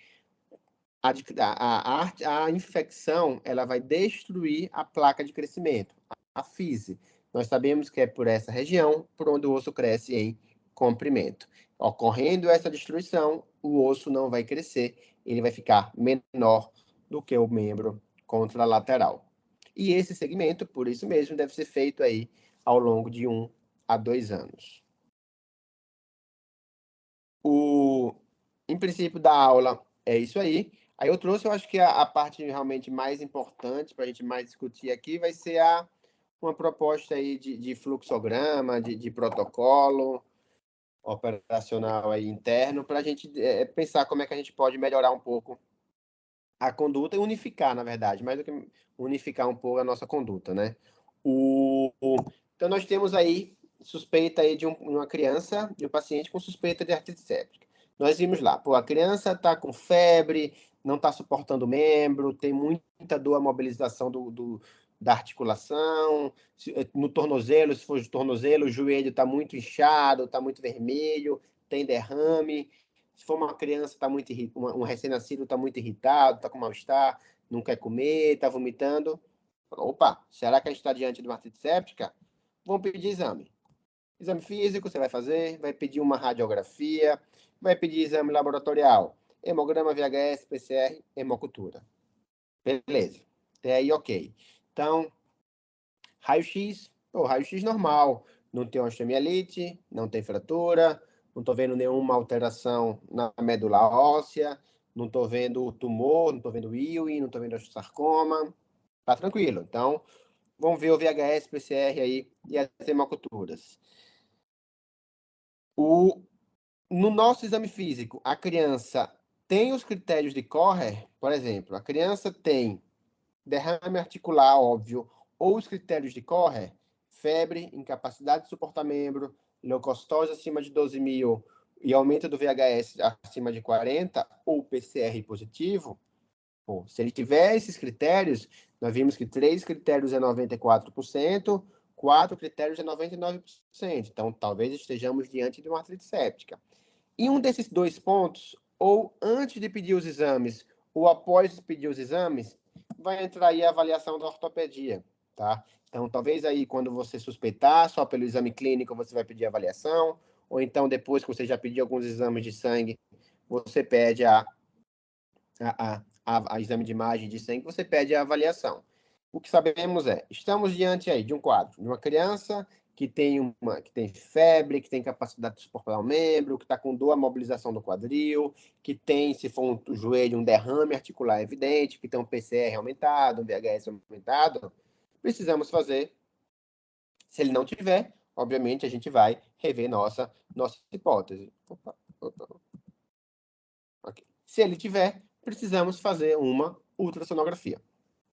A infecção ela vai destruir a placa de crescimento, a fise. Nós sabemos que é por essa região por onde o osso cresce em comprimento. Ocorrendo essa destruição, o osso não vai crescer, ele vai ficar menor do que o membro contralateral. E esse segmento, por isso mesmo, deve ser feito aí ao longo de 1 a 2 anos. Em princípio da aula é isso aí. Aí eu trouxe, eu acho que a parte realmente mais importante para a gente mais discutir aqui vai ser uma proposta aí de fluxograma, de protocolo operacional aí interno, para a gente pensar como é que a gente pode melhorar um pouco a conduta e unificar, na verdade, mais do que unificar um pouco a nossa conduta, né? Então, nós temos aí suspeita aí de uma criança, de um paciente com suspeita de artrite séptica. Nós vimos lá, pô, a criança está com febre, não está suportando o membro, tem muita dor, a mobilização da articulação, no tornozelo, se for de tornozelo, o joelho está muito inchado, está muito vermelho, tem derrame. Se for uma criança, um recém-nascido está muito irritado, está com mal-estar, não quer comer, está vomitando. Opa, será que a gente está diante de uma artrite séptica? Vamos pedir exame. Exame físico você vai fazer, vai pedir uma radiografia, vai pedir exame laboratorial, hemograma, VHS, PCR, hemocultura. Beleza. Até aí, ok. Então, raio-x, raio-x normal. Não tem osteomielite, não tem fratura, não estou vendo nenhuma alteração na medula óssea, não estou vendo tumor, não estou vendo Ewing, não estou vendo osteosarcoma. Tá tranquilo. Então, vamos ver o VHS, PCR aí e as hemoculturas. No nosso exame físico, a criança tem os critérios de Kocher, por exemplo, a criança tem derrame articular, óbvio, ou os critérios de Kocher, febre, incapacidade de suportar membro, leucocitose acima de 12.000 e aumento do VHS acima de 40, ou PCR positivo, pô, se ele tiver esses critérios, nós vimos que 3 critérios é 94%, 4 critérios é 99%. Então, talvez estejamos diante de uma artrite séptica. Em um desses 2 pontos, ou antes de pedir os exames, ou após pedir os exames, vai entrar aí a avaliação da ortopedia, tá? Então, talvez aí, quando você suspeitar, só pelo exame clínico, você vai pedir avaliação, ou então, depois que você já pediu alguns exames de sangue, você pede a exame de imagem de sangue, você pede a avaliação. O que sabemos é, estamos diante aí de um quadro, de uma criança que tem febre, que tem capacidade de suportar o membro, que está com dor à mobilização do quadril, que tem, se for um joelho, um derrame articular evidente, que tem um PCR aumentado, um VHS aumentado, precisamos fazer. Se ele não tiver, obviamente, a gente vai rever nossa hipótese. Okay. Se ele tiver, precisamos fazer uma ultrassonografia,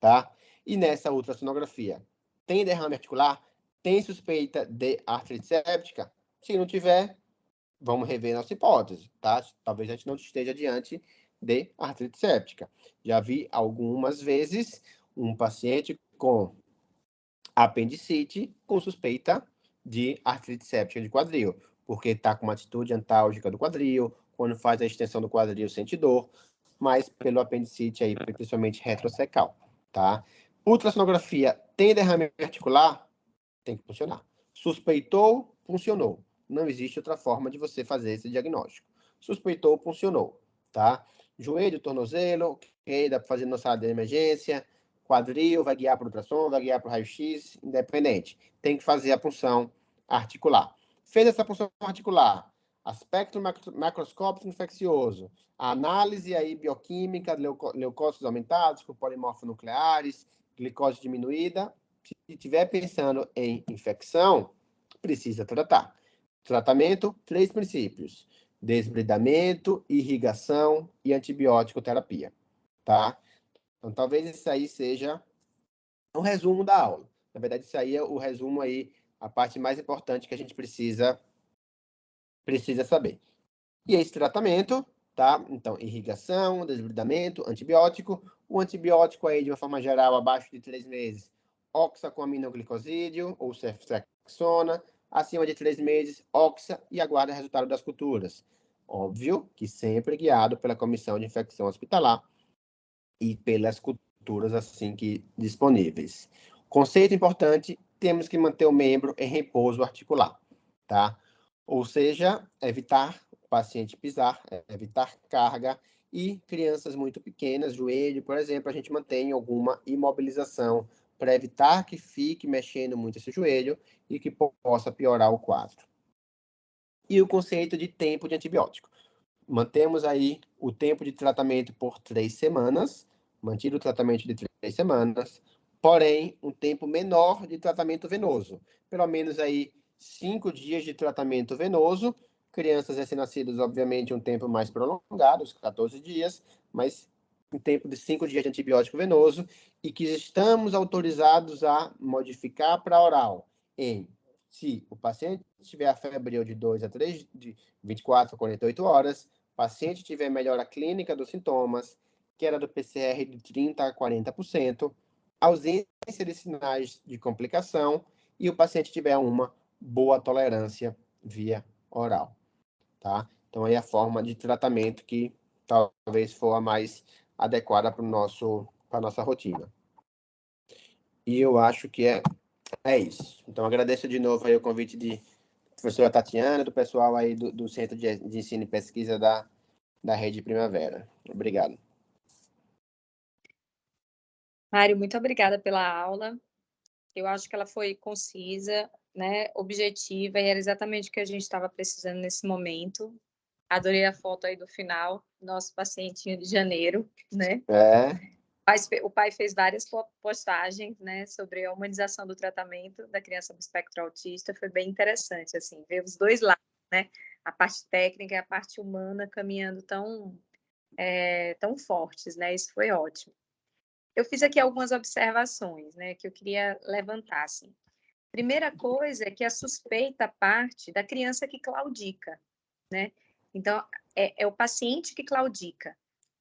tá? E nessa ultrassonografia, tem derrame articular? Tem suspeita de artrite séptica? Se não tiver, vamos rever nossa hipótese, tá? Talvez a gente não esteja diante de artrite séptica. Já vi algumas vezes um paciente com apendicite com suspeita de artrite séptica de quadril, porque está com uma atitude antálgica do quadril, quando faz a extensão do quadril sente dor, mas pelo apendicite aí, principalmente retrocecal, tá? Ultrassonografia tem derrame articular? Tem que funcionar. Suspeitou? Funcionou. Não existe outra forma de você fazer esse diagnóstico. Suspeitou? Funcionou, tá? Joelho, tornozelo, ok, dá para fazer na sala de emergência. Quadril, vai guiar para o ultrassom, vai guiar para o raio-x, independente. Tem que fazer a punção articular. Fez essa punção articular, aspecto macroscópico infeccioso, a análise aí bioquímica, leucócitos aumentados, com polimorfonucleares, glicose diminuída. Se estiver pensando em infecção, precisa tratar. Tratamento, 3 princípios: desbridamento, irrigação e antibiótico terapia, tá? Então, talvez isso aí seja um resumo da aula. Na verdade, isso aí é o resumo aí, a parte mais importante que a gente precisa saber. E esse tratamento, tá? Então, irrigação, desbridamento, antibiótico. O antibiótico aí, de uma forma geral, abaixo de 3 meses, oxa com aminoglicosídeo ou ceftriaxona. Acima de 3 meses, oxa e aguarda o resultado das culturas. Óbvio que sempre guiado pela Comissão de Infecção Hospitalar e pelas culturas assim que disponíveis. Conceito importante, temos que manter o membro em repouso articular, tá? Ou seja, evitar o paciente pisar, evitar carga e crianças muito pequenas, joelho, por exemplo, a gente mantém alguma imobilização para evitar que fique mexendo muito esse joelho e que possa piorar o quadro. E o conceito de tempo de antibiótico. Mantemos aí o tempo de tratamento por 3 semanas, mantido o tratamento de 3 semanas, porém, um tempo menor de tratamento venoso. Pelo menos aí 5 dias de tratamento venoso. Crianças recém-nascidas, obviamente, um tempo mais prolongado, os 14 dias, mas um tempo de 5 dias de antibiótico venoso, e que estamos autorizados a modificar para oral se o paciente tiver a febre de 2 a 3, de 24 a 48 horas, o paciente tiver melhora clínica dos sintomas, queda do PCR de 30% a 40%, ausência de sinais de complicação e o paciente tiver uma boa tolerância via oral, tá? Então, aí a forma de tratamento que talvez for a mais adequada para a nossa rotina. E eu acho que é isso. Então, agradeço de novo aí o convite de professora Tatiana, do pessoal aí do Centro de Ensino e Pesquisa da Rede Primavera. Obrigado. Mário, muito obrigada pela aula. Eu acho que ela foi concisa, né, objetiva, e era exatamente o que a gente estava precisando nesse momento. Adorei a foto aí do final, nosso pacientinho de janeiro, né? O pai fez várias postagens, né, sobre a humanização do tratamento da criança do espectro autista. Foi bem interessante, assim, ver os dois lados, né? A parte técnica e a parte humana caminhando tão fortes, né? Isso foi ótimo. Eu fiz aqui algumas observações, né, que eu queria levantar, assim. Primeira coisa é que a suspeita parte da criança que claudica, né? Então, é o paciente que claudica.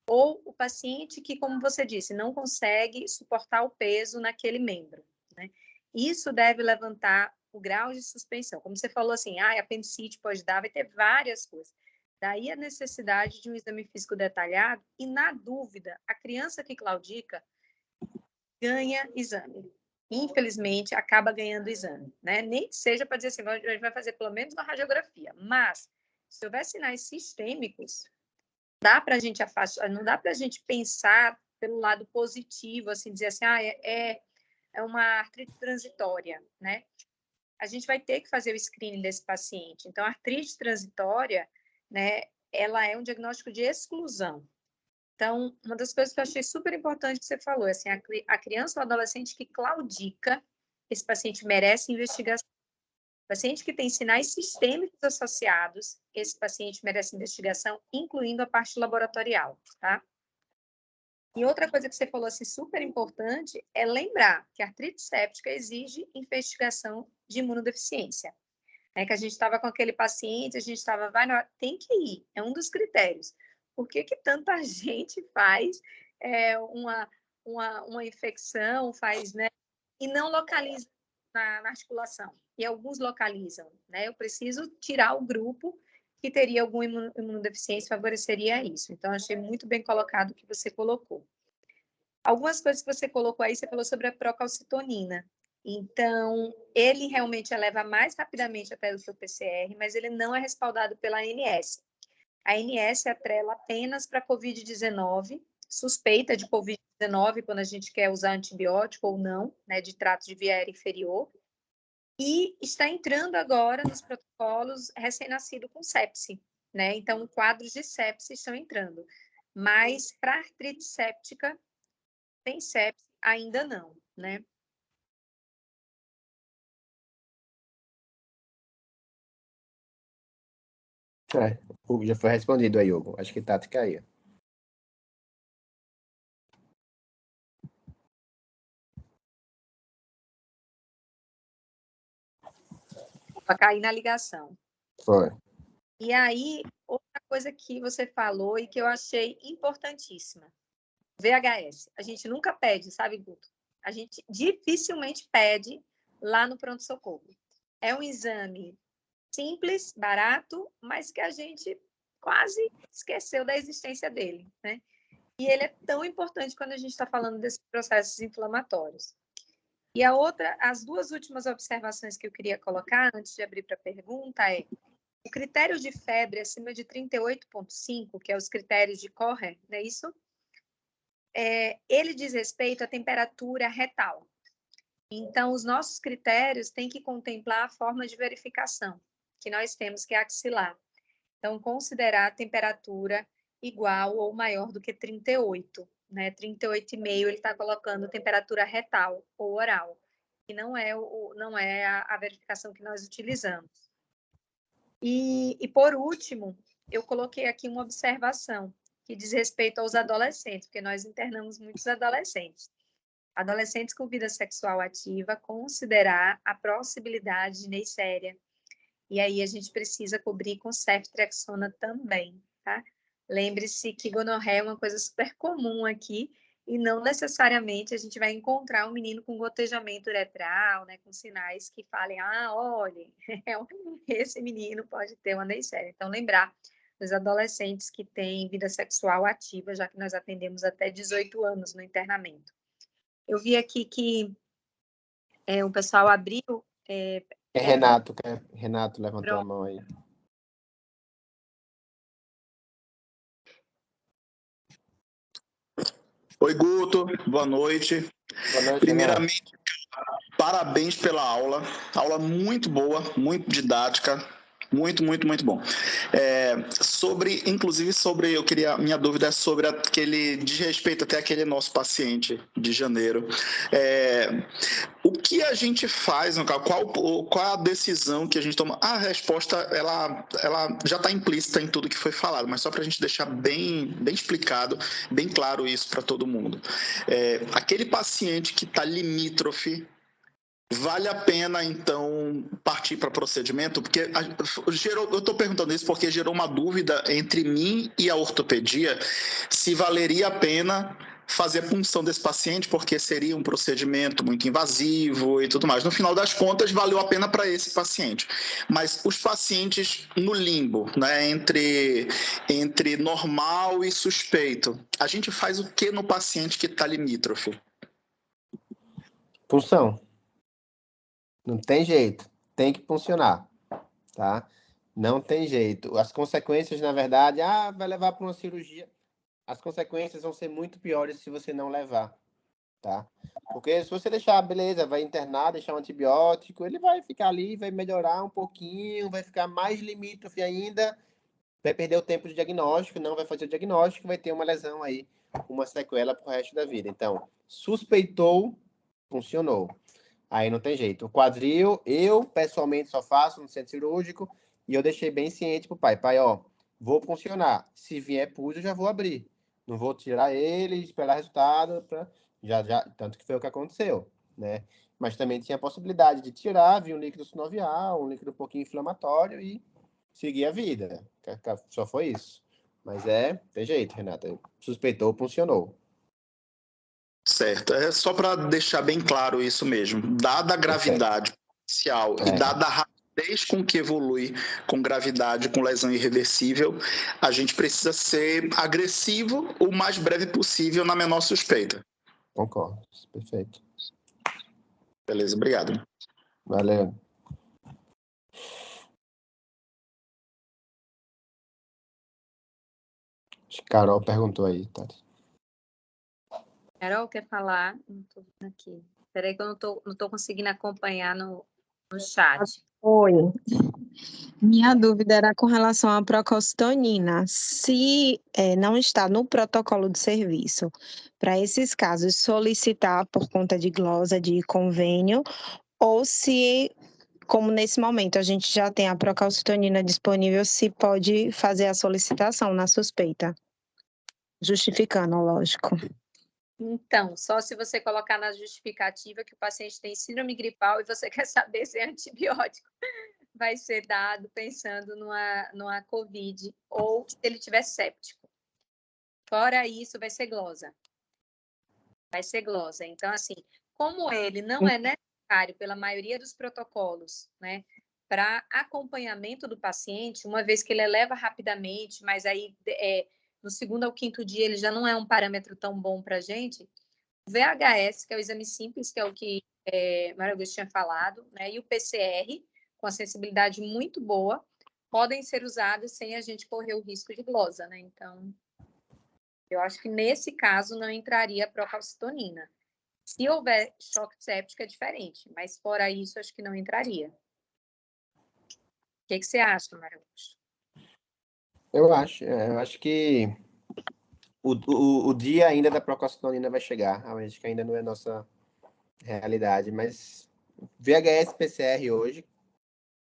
Ou o paciente que, como você disse, não consegue suportar o peso naquele membro, né? Isso deve levantar o grau de suspeição. Como você falou assim, apendicite pode dar, vai ter várias coisas. Daí a necessidade de um exame físico detalhado e, na dúvida, a criança que claudica ganha exame. Infelizmente, acaba ganhando exame, né? Nem que seja para dizer assim, a gente vai fazer pelo menos uma radiografia, mas se houver sinais sistêmicos, não dá para a gente pensar pelo lado positivo, assim, dizer assim, é uma artrite transitória, né? A gente vai ter que fazer o screening desse paciente. Então, a artrite transitória, né, ela é um diagnóstico de exclusão. Então, uma das coisas que eu achei super importante que você falou, assim, a criança ou adolescente que claudica, esse paciente merece investigação. Paciente que tem sinais sistêmicos associados, esse paciente merece investigação, incluindo a parte laboratorial, tá? E outra coisa que você falou, assim, super importante, é lembrar que a artrite séptica exige investigação de imunodeficiência. É que a gente estava com aquele paciente, a gente estava, tem que ir, é um dos critérios. Por que tanta gente faz uma infecção, né, e não localiza na articulação? E alguns localizam, né? Eu preciso tirar o grupo que teria alguma imunodeficiência, favoreceria isso. Então, achei muito bem colocado o que você colocou. Algumas coisas que você colocou aí, você falou sobre a procalcitonina. Então, ele realmente eleva mais rapidamente até o seu PCR, mas ele não é respaldado pela ANS. A ANS atrela apenas para COVID-19, suspeita de COVID-19, quando a gente quer usar antibiótico ou não, né, de trato de via aérea inferior, e está entrando agora nos protocolos recém-nascido com sepse, né? Então, quadros de sepse estão entrando. Mas, para artrite séptica, sem sepse, ainda não, né? Já foi respondido aí, Hugo. Acho que Tati caiu. Para cair na ligação. Foi. E aí, outra coisa que você falou e que eu achei importantíssima. VHS. A gente nunca pede, sabe, Guto? A gente dificilmente pede lá no pronto-socorro. É um exame simples, barato, mas que a gente quase esqueceu da existência dele, né? E ele é tão importante quando a gente está falando desses processos inflamatórios. E as duas últimas observações que eu queria colocar, antes de abrir para a pergunta, é o critério de febre acima de 38,5, que é os critérios de Correr, não é isso? Ele diz respeito à temperatura retal. Então, os nossos critérios têm que contemplar a forma de verificação que nós temos, que é axilar. Então, considerar a temperatura igual ou maior do que 38, né? 38,5 ele está colocando temperatura retal ou oral, que não é a verificação que nós utilizamos. E por último, eu coloquei aqui uma observação que diz respeito aos adolescentes, porque nós internamos muitos adolescentes. Adolescentes com vida sexual ativa, considerar a possibilidade de neisseria. E aí a gente precisa cobrir com ceftriaxona também, tá? Lembre-se que gonorreia é uma coisa super comum aqui e não necessariamente a gente vai encontrar um menino com gotejamento uretral, né, com sinais que falem, olhem, esse menino pode ter uma neisseria. Então, lembrar dos adolescentes que têm vida sexual ativa, já que nós atendemos até 18 anos no internamento. Eu vi aqui que o pessoal abriu... Renato levantou Pronto. a mão aí. Oi, Guto. Boa noite. Boa noite, Primeiramente, parabéns pela aula. Aula muito boa, muito didática. Muito, muito, muito bom. Minha dúvida é sobre diz respeito até aquele nosso paciente de janeiro. O que a gente faz, no caso, qual a decisão que a gente toma? A resposta, ela já está implícita em tudo que foi falado, mas só para a gente deixar bem explicado, bem claro isso para todo mundo. Aquele paciente que está limítrofe, vale a pena, então, partir para procedimento? Porque eu estou perguntando isso porque gerou uma dúvida entre mim e a ortopedia se valeria a pena fazer a punção desse paciente, porque seria um procedimento muito invasivo e tudo mais. No final das contas, valeu a pena para esse paciente. Mas os pacientes no limbo, né, entre normal e suspeito, a gente faz o que no paciente que está limítrofe? Punção. Não tem jeito, tem que funcionar, tá? Não tem jeito. As consequências, na verdade, vai levar para uma cirurgia. As consequências vão ser muito piores se você não levar, tá? Porque se você deixar, beleza, vai internar, deixar um antibiótico, ele vai ficar ali, vai melhorar um pouquinho, vai ficar mais limítrofe ainda, vai perder o tempo de diagnóstico, não vai fazer o diagnóstico, vai ter uma lesão aí, uma sequela pro resto da vida. Então, suspeitou, funcionou. Aí não tem jeito. O quadril, eu pessoalmente só faço no centro cirúrgico e eu deixei bem ciente pro pai. Pai, ó, vou funcionar. Se vier pus, eu já vou abrir. Não vou tirar ele, esperar resultado. Tanto que foi o que aconteceu, né? Mas também tinha a possibilidade de tirar, vir um líquido sinovial, um líquido um pouquinho inflamatório e seguir a vida. Só foi isso. Mas tem jeito, Renata. Suspeitou, funcionou. Certo, é só para deixar bem claro isso mesmo. Dada a gravidade potencial e dada a rapidez com que evolui com gravidade, com lesão irreversível, a gente precisa ser agressivo o mais breve possível na menor suspeita. Concordo, perfeito. Beleza, obrigado. Valeu. Carol perguntou aí, Tati. Carol quer falar? Não estou vendo aqui. Espera aí que eu não tô conseguindo acompanhar no chat. Oi. Minha dúvida era com relação à procalcitonina. Se não está no protocolo de serviço, para esses casos, solicitar por conta de glosa de convênio, ou se, como nesse momento a gente já tem a procalcitonina disponível, se pode fazer a solicitação na suspeita. Justificando, lógico. Então, só se você colocar na justificativa que o paciente tem síndrome gripal e você quer saber se é antibiótico vai ser dado pensando numa COVID ou se ele tiver séptico. Fora isso, vai ser glosa. Vai ser glosa. Então, assim, como ele não é necessário pela maioria dos protocolos, né, para acompanhamento do paciente, uma vez que ele eleva rapidamente, mas aí no segundo ao quinto dia ele já não é um parâmetro tão bom para a gente, o VHS, que é o exame simples, que é o que Maria Augusta tinha falado, né, e o PCR, com a sensibilidade muito boa, podem ser usados sem a gente correr o risco de glosa, né? Então, eu acho que nesse caso não entraria a procalcitonina. Se houver choque séptico é diferente, mas fora isso, acho que não entraria. O que você acha, Maria Augusta? Eu acho que o dia ainda da procalcitonina vai chegar. Acho que ainda não é nossa realidade, mas VHS PCR hoje,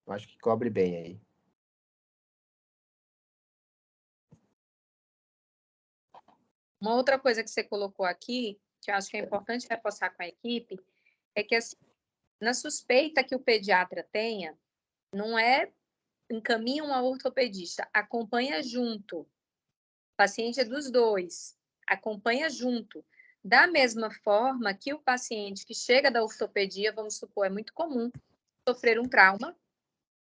eu acho que cobre bem aí. Uma outra coisa que você colocou aqui, que eu acho que é importante reforçar com a equipe, é que assim, na suspeita que o pediatra tenha, não é encaminha um ortopedista, acompanha junto. O paciente é dos dois, acompanha junto. Da mesma forma que o paciente que chega da ortopedia, vamos supor, é muito comum sofrer um trauma,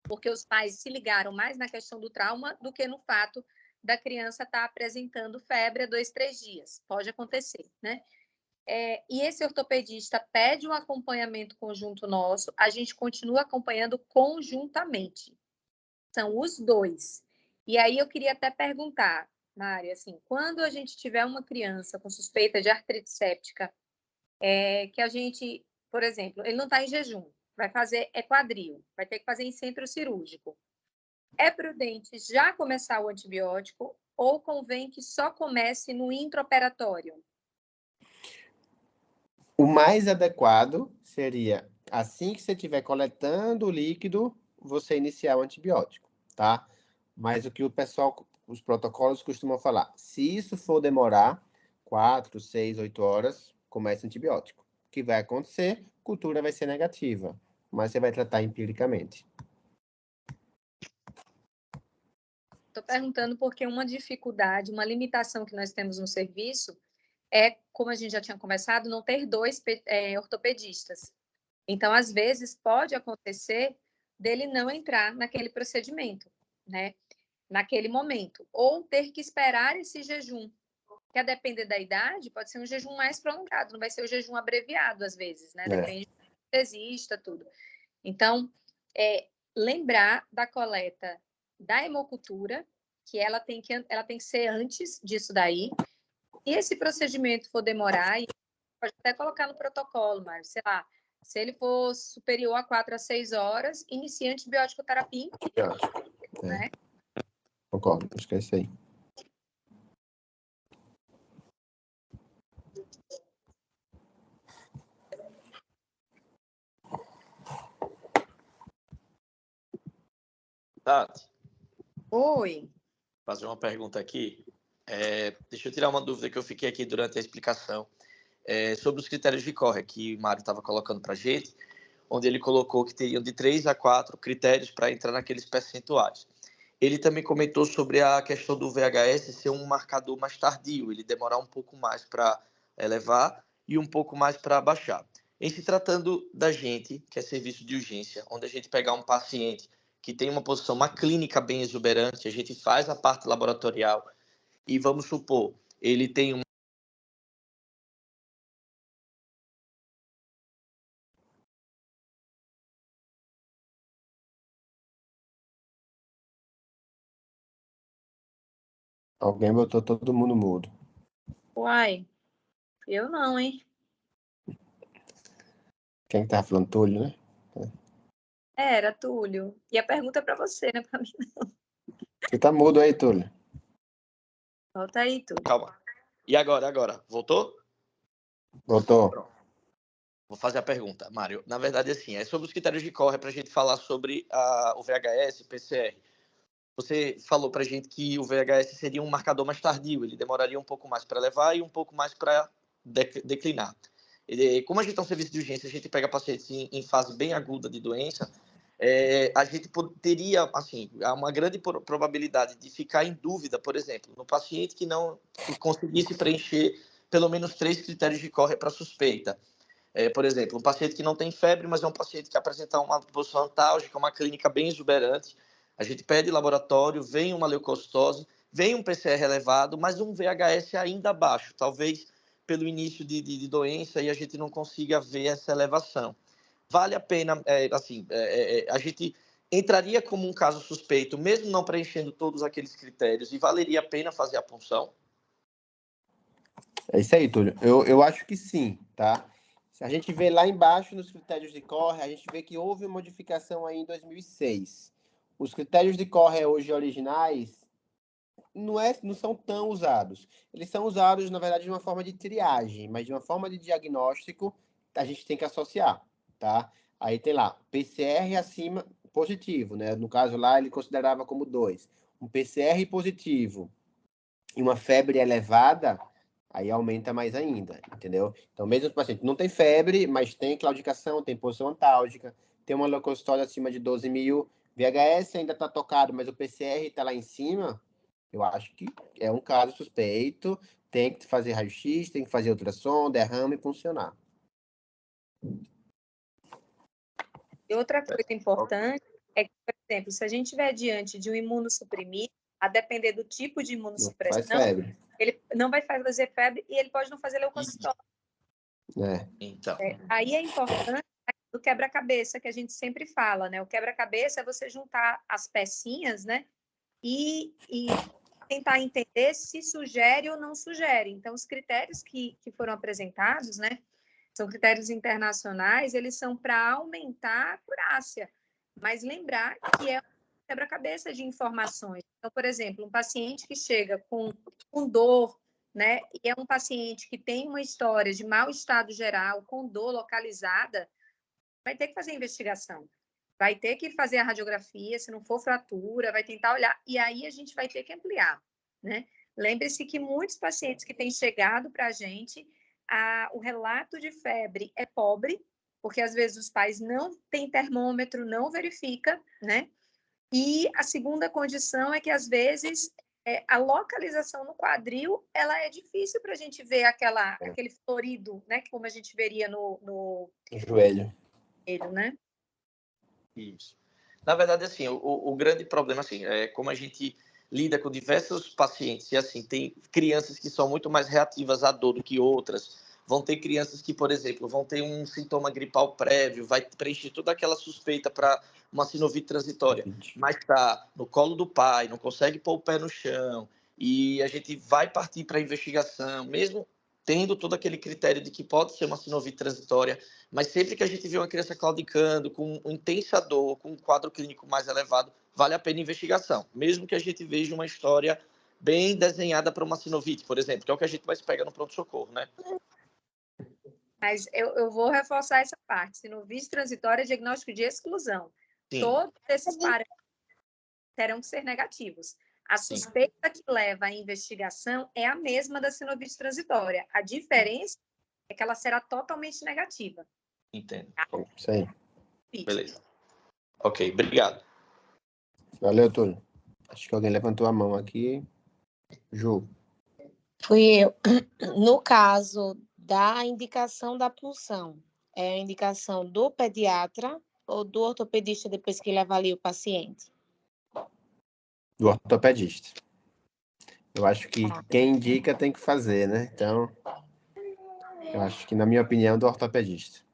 porque os pais se ligaram mais na questão do trauma do que no fato da criança estar apresentando febre há 2, 3 dias. Pode acontecer, né? E esse ortopedista pede um acompanhamento conjunto nosso, a gente continua acompanhando conjuntamente. São os dois. E aí eu queria até perguntar, Mária, assim, quando a gente tiver uma criança com suspeita de artrite séptica, que a gente, por exemplo, ele não está em jejum, vai fazer quadril, vai ter que fazer em centro cirúrgico. É prudente já começar o antibiótico ou convém que só comece no intraoperatório? O mais adequado seria, assim que você estiver coletando o líquido, você iniciar o antibiótico, tá? Mas o que o pessoal, os protocolos costumam falar, se isso for demorar 4, 6, 8 horas, comece antibiótico. O que vai acontecer? Cultura vai ser negativa, mas você vai tratar empiricamente. Estou perguntando porque uma dificuldade, uma limitação que nós temos no serviço é, como a gente já tinha conversado, não ter dois ortopedistas. Então, às vezes, pode acontecer dele não entrar naquele procedimento, né? Naquele momento, ou ter que esperar esse jejum, que a depender da idade, pode ser um jejum mais prolongado, não vai ser o jejum abreviado, às vezes, né? Depende do anestesista, tudo. Então, lembrar da coleta da hemocultura, que ela tem que ser antes disso daí. E esse procedimento for demorar, pode até colocar no protocolo, mas sei lá, se ele for superior a 4 a 6 horas, inicie antibiótico terapia, né? Concordo, acho que é isso aí. Tati, Oi. fazer uma pergunta aqui. Deixa eu tirar uma dúvida que eu fiquei aqui durante a explicação. Sobre os critérios de corre que o Mário estava colocando para a gente, onde ele colocou que teriam de 3 a 4 critérios para entrar naqueles percentuais. Ele também comentou sobre a questão do VHS ser um marcador mais tardio, ele demorar um pouco mais para elevar e um pouco mais para baixar. Em se tratando da gente, que é serviço de urgência, onde a gente pegar um paciente que tem uma posição, uma clínica bem exuberante, a gente faz a parte laboratorial e vamos supor, ele tem um Alguém botou todo mundo mudo. Uai, eu não, hein? Quem que tava falando? Túlio, né? Era, Túlio. E a pergunta é para você, né? Para mim. Você tá mudo aí, Túlio? Volta aí, Túlio. Calma. E agora? Voltou? Voltou. Pronto. Vou fazer a pergunta, Mário. Na verdade, assim, é sobre os critérios de corre para a gente falar sobre o VHS, PCR. Você falou para a gente que o VHS seria um marcador mais tardio, ele demoraria um pouco mais para levar e um pouco mais para declinar. Como a gente é um serviço de urgência, a gente pega pacientes em fase bem aguda de doença, a gente teria, assim, uma grande probabilidade de ficar em dúvida, por exemplo, no paciente que não conseguisse preencher pelo menos 3 critérios de corre para suspeita. Por exemplo, um paciente que não tem febre, mas é um paciente que apresenta uma posição antálgica, uma clínica bem exuberante. A gente pede laboratório, vem uma leucocitose, vem um PCR elevado, mas um VHS ainda baixo, talvez pelo início de doença e a gente não consiga ver essa elevação. Vale a pena, a gente entraria como um caso suspeito, mesmo não preenchendo todos aqueles critérios, e valeria a pena fazer a punção? É isso aí, Túlio. Eu acho que sim, tá? Se a gente vê lá embaixo nos critérios de corre, a gente vê que houve uma modificação aí em 2006. Os critérios de corre hoje originais não são tão usados. Eles são usados, na verdade, de uma forma de triagem, mas de uma forma de diagnóstico, a gente tem que associar, tá? Aí tem lá, PCR acima, positivo, né? No caso lá, ele considerava como 2. Um PCR positivo e uma febre elevada, aí aumenta mais ainda, entendeu? Então, mesmo se o paciente não tem febre, mas tem claudicação, tem posição antálgica, tem uma leucocitose acima de 12.000, VHS ainda está tocado, mas o PCR está lá em cima, eu acho que é um caso suspeito, tem que fazer raio-x, tem que fazer ultrassom, derrame e funcionar. E outra coisa importante é que, por exemplo, se a gente estiver diante de um imunossuprimido, a depender do tipo de Não imunossupressão, faz febre. ele não vai fazer febre e ele pode não fazer leucocitose. Então. Aí é importante o quebra-cabeça que a gente sempre fala, né? O quebra-cabeça é você juntar as pecinhas, né? E tentar entender se sugere ou não sugere. Então, os critérios que foram apresentados, né? São critérios internacionais, eles são para aumentar a acurácia, mas lembrar que é quebra-cabeça de informações. Então, por exemplo, um paciente que chega com dor, né, e é um paciente que tem uma história de mau estado geral, com dor localizada, vai ter que fazer investigação. Vai ter que fazer a radiografia, se não for fratura, vai tentar olhar, e aí a gente vai ter que ampliar, né? Lembre-se que muitos pacientes que têm chegado para a gente, o relato de febre é pobre, porque às vezes os pais não têm termômetro, não verifica, né? E a segunda condição é que às vezes a localização no quadril ela é difícil para a gente ver aquele florido, né? Como a gente veria no joelho, né? Isso. Na verdade, assim, o grande problema, assim, é como a gente lida com diversos pacientes, e assim, tem crianças que são muito mais reativas à dor do que outras, vão ter crianças que, por exemplo, vão ter um sintoma gripal prévio, vai preencher toda aquela suspeita para uma sinovite transitória, mas está no colo do pai, não consegue pôr o pé no chão, e a gente vai partir para a investigação, mesmo tendo todo aquele critério de que pode ser uma sinovite transitória, mas sempre que a gente vê uma criança claudicando, com intensa dor, com um quadro clínico mais elevado, vale a pena a investigação, mesmo que a gente veja uma história bem desenhada para uma sinovite, por exemplo, que é o que a gente mais pega no pronto-socorro, né? Mas eu vou reforçar essa parte. Sinovite transitória é diagnóstico de exclusão. Sim. Todos esses parâmetros terão que ser negativos. A suspeita que leva à investigação é a mesma da sinovite transitória. A diferença é que ela será totalmente negativa. Entendo. Isso aí. Beleza. Ok, obrigado. Valeu, Túlio. Acho que alguém levantou a mão aqui. Ju. Fui eu. No caso da indicação da punção, é a indicação do pediatra ou do ortopedista depois que ele avalia o paciente? Do ortopedista. Eu acho que quem indica tem que fazer, né? Então, eu acho que, na minha opinião, do ortopedista.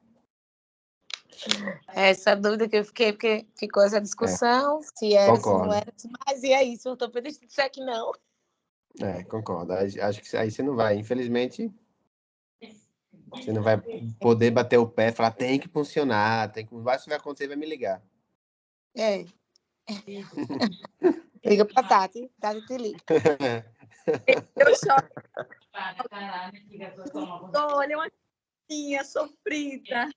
Essa dúvida que eu fiquei, porque ficou essa discussão, se era, se não Concordo. era, mas e aí, se o ortopedista disser que não? Concordo. Acho que aí você não vai, infelizmente, você não vai poder bater o pé e falar, tem que funcionar, tem que... Vai, se vai acontecer, vai me ligar. É. Liga pra Tati, Tati te liga. Eu choro. Olha, uma criança sofrida.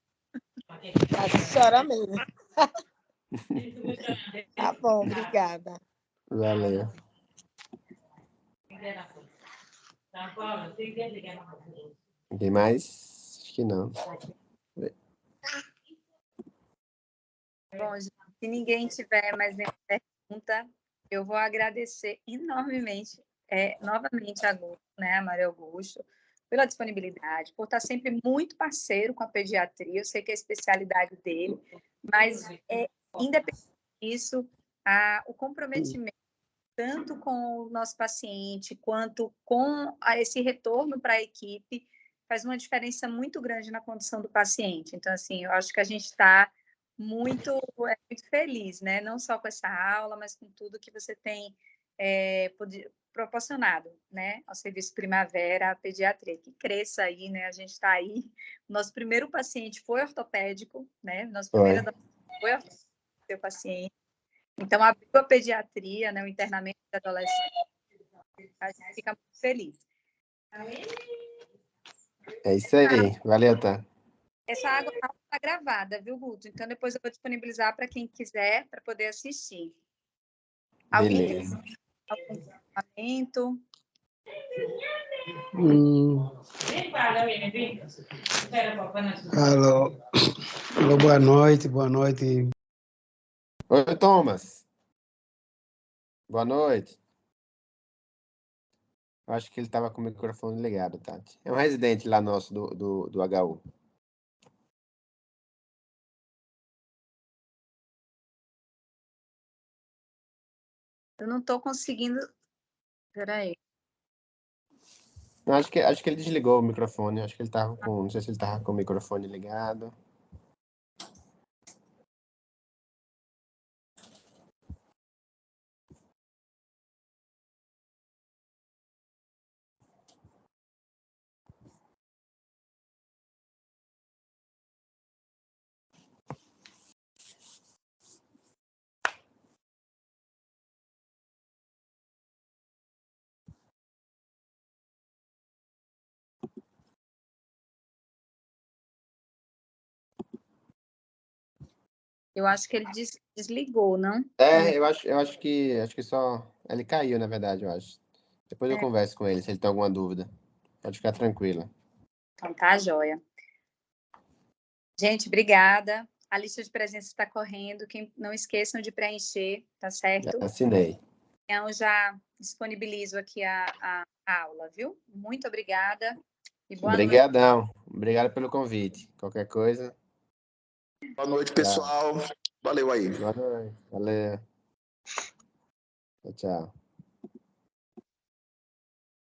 Tati chora mesmo. Tá bom, obrigada. Valeu. Tem mais? Acho que não. Bom, gente, se ninguém tiver mais nenhuma pergunta, eu vou agradecer enormemente, novamente a Augusto, né, a Maria Augusto, pela disponibilidade, por estar sempre muito parceiro com a pediatria. Eu sei que é a especialidade dele, mas, independente disso, o comprometimento tanto com o nosso paciente quanto com esse retorno para a equipe faz uma diferença muito grande na condição do paciente. Então, assim, eu acho que a gente está muito, muito feliz, né? Não só com essa aula, mas com tudo que você tem proporcionado, né? Ao Serviço Primavera, a pediatria, que cresça aí, né? A gente está aí. Nosso primeiro paciente foi ortopédico, né? Nosso primeiro foi ortopédico, paciente. Então, abriu a pediatria, né, o internamento de adolescentes. A gente fica muito feliz. É isso aí. Valeu, tá? Essa água está gravada, viu, Guto? Então, depois eu vou disponibilizar para quem quiser, para poder assistir. Alguém tem algum questionamento? Alô. Alô, boa noite, boa noite. Oi, Thomas. Boa noite. Acho que ele estava com o microfone ligado, Tati. É um residente lá nosso do HU. Eu não estou conseguindo. Espera aí. Acho que ele desligou o microfone. Acho que ele estava com... Não sei se ele estava com o microfone ligado. Eu acho que ele desligou, não? Eu acho que só ele caiu, na verdade, eu acho. Depois eu converso com ele, se ele tem alguma dúvida. Pode ficar tranquila. Então tá, joia. Gente, obrigada. A lista de presença está correndo. Não esqueçam de preencher, tá certo? Já assinei. Eu já disponibilizo aqui a aula, viu? Muito obrigada e boa noite. Obrigadão. Obrigado pelo convite. Qualquer coisa. Boa noite, pessoal. Valeu aí. Boa noite. Valeu. Tchau, tchau.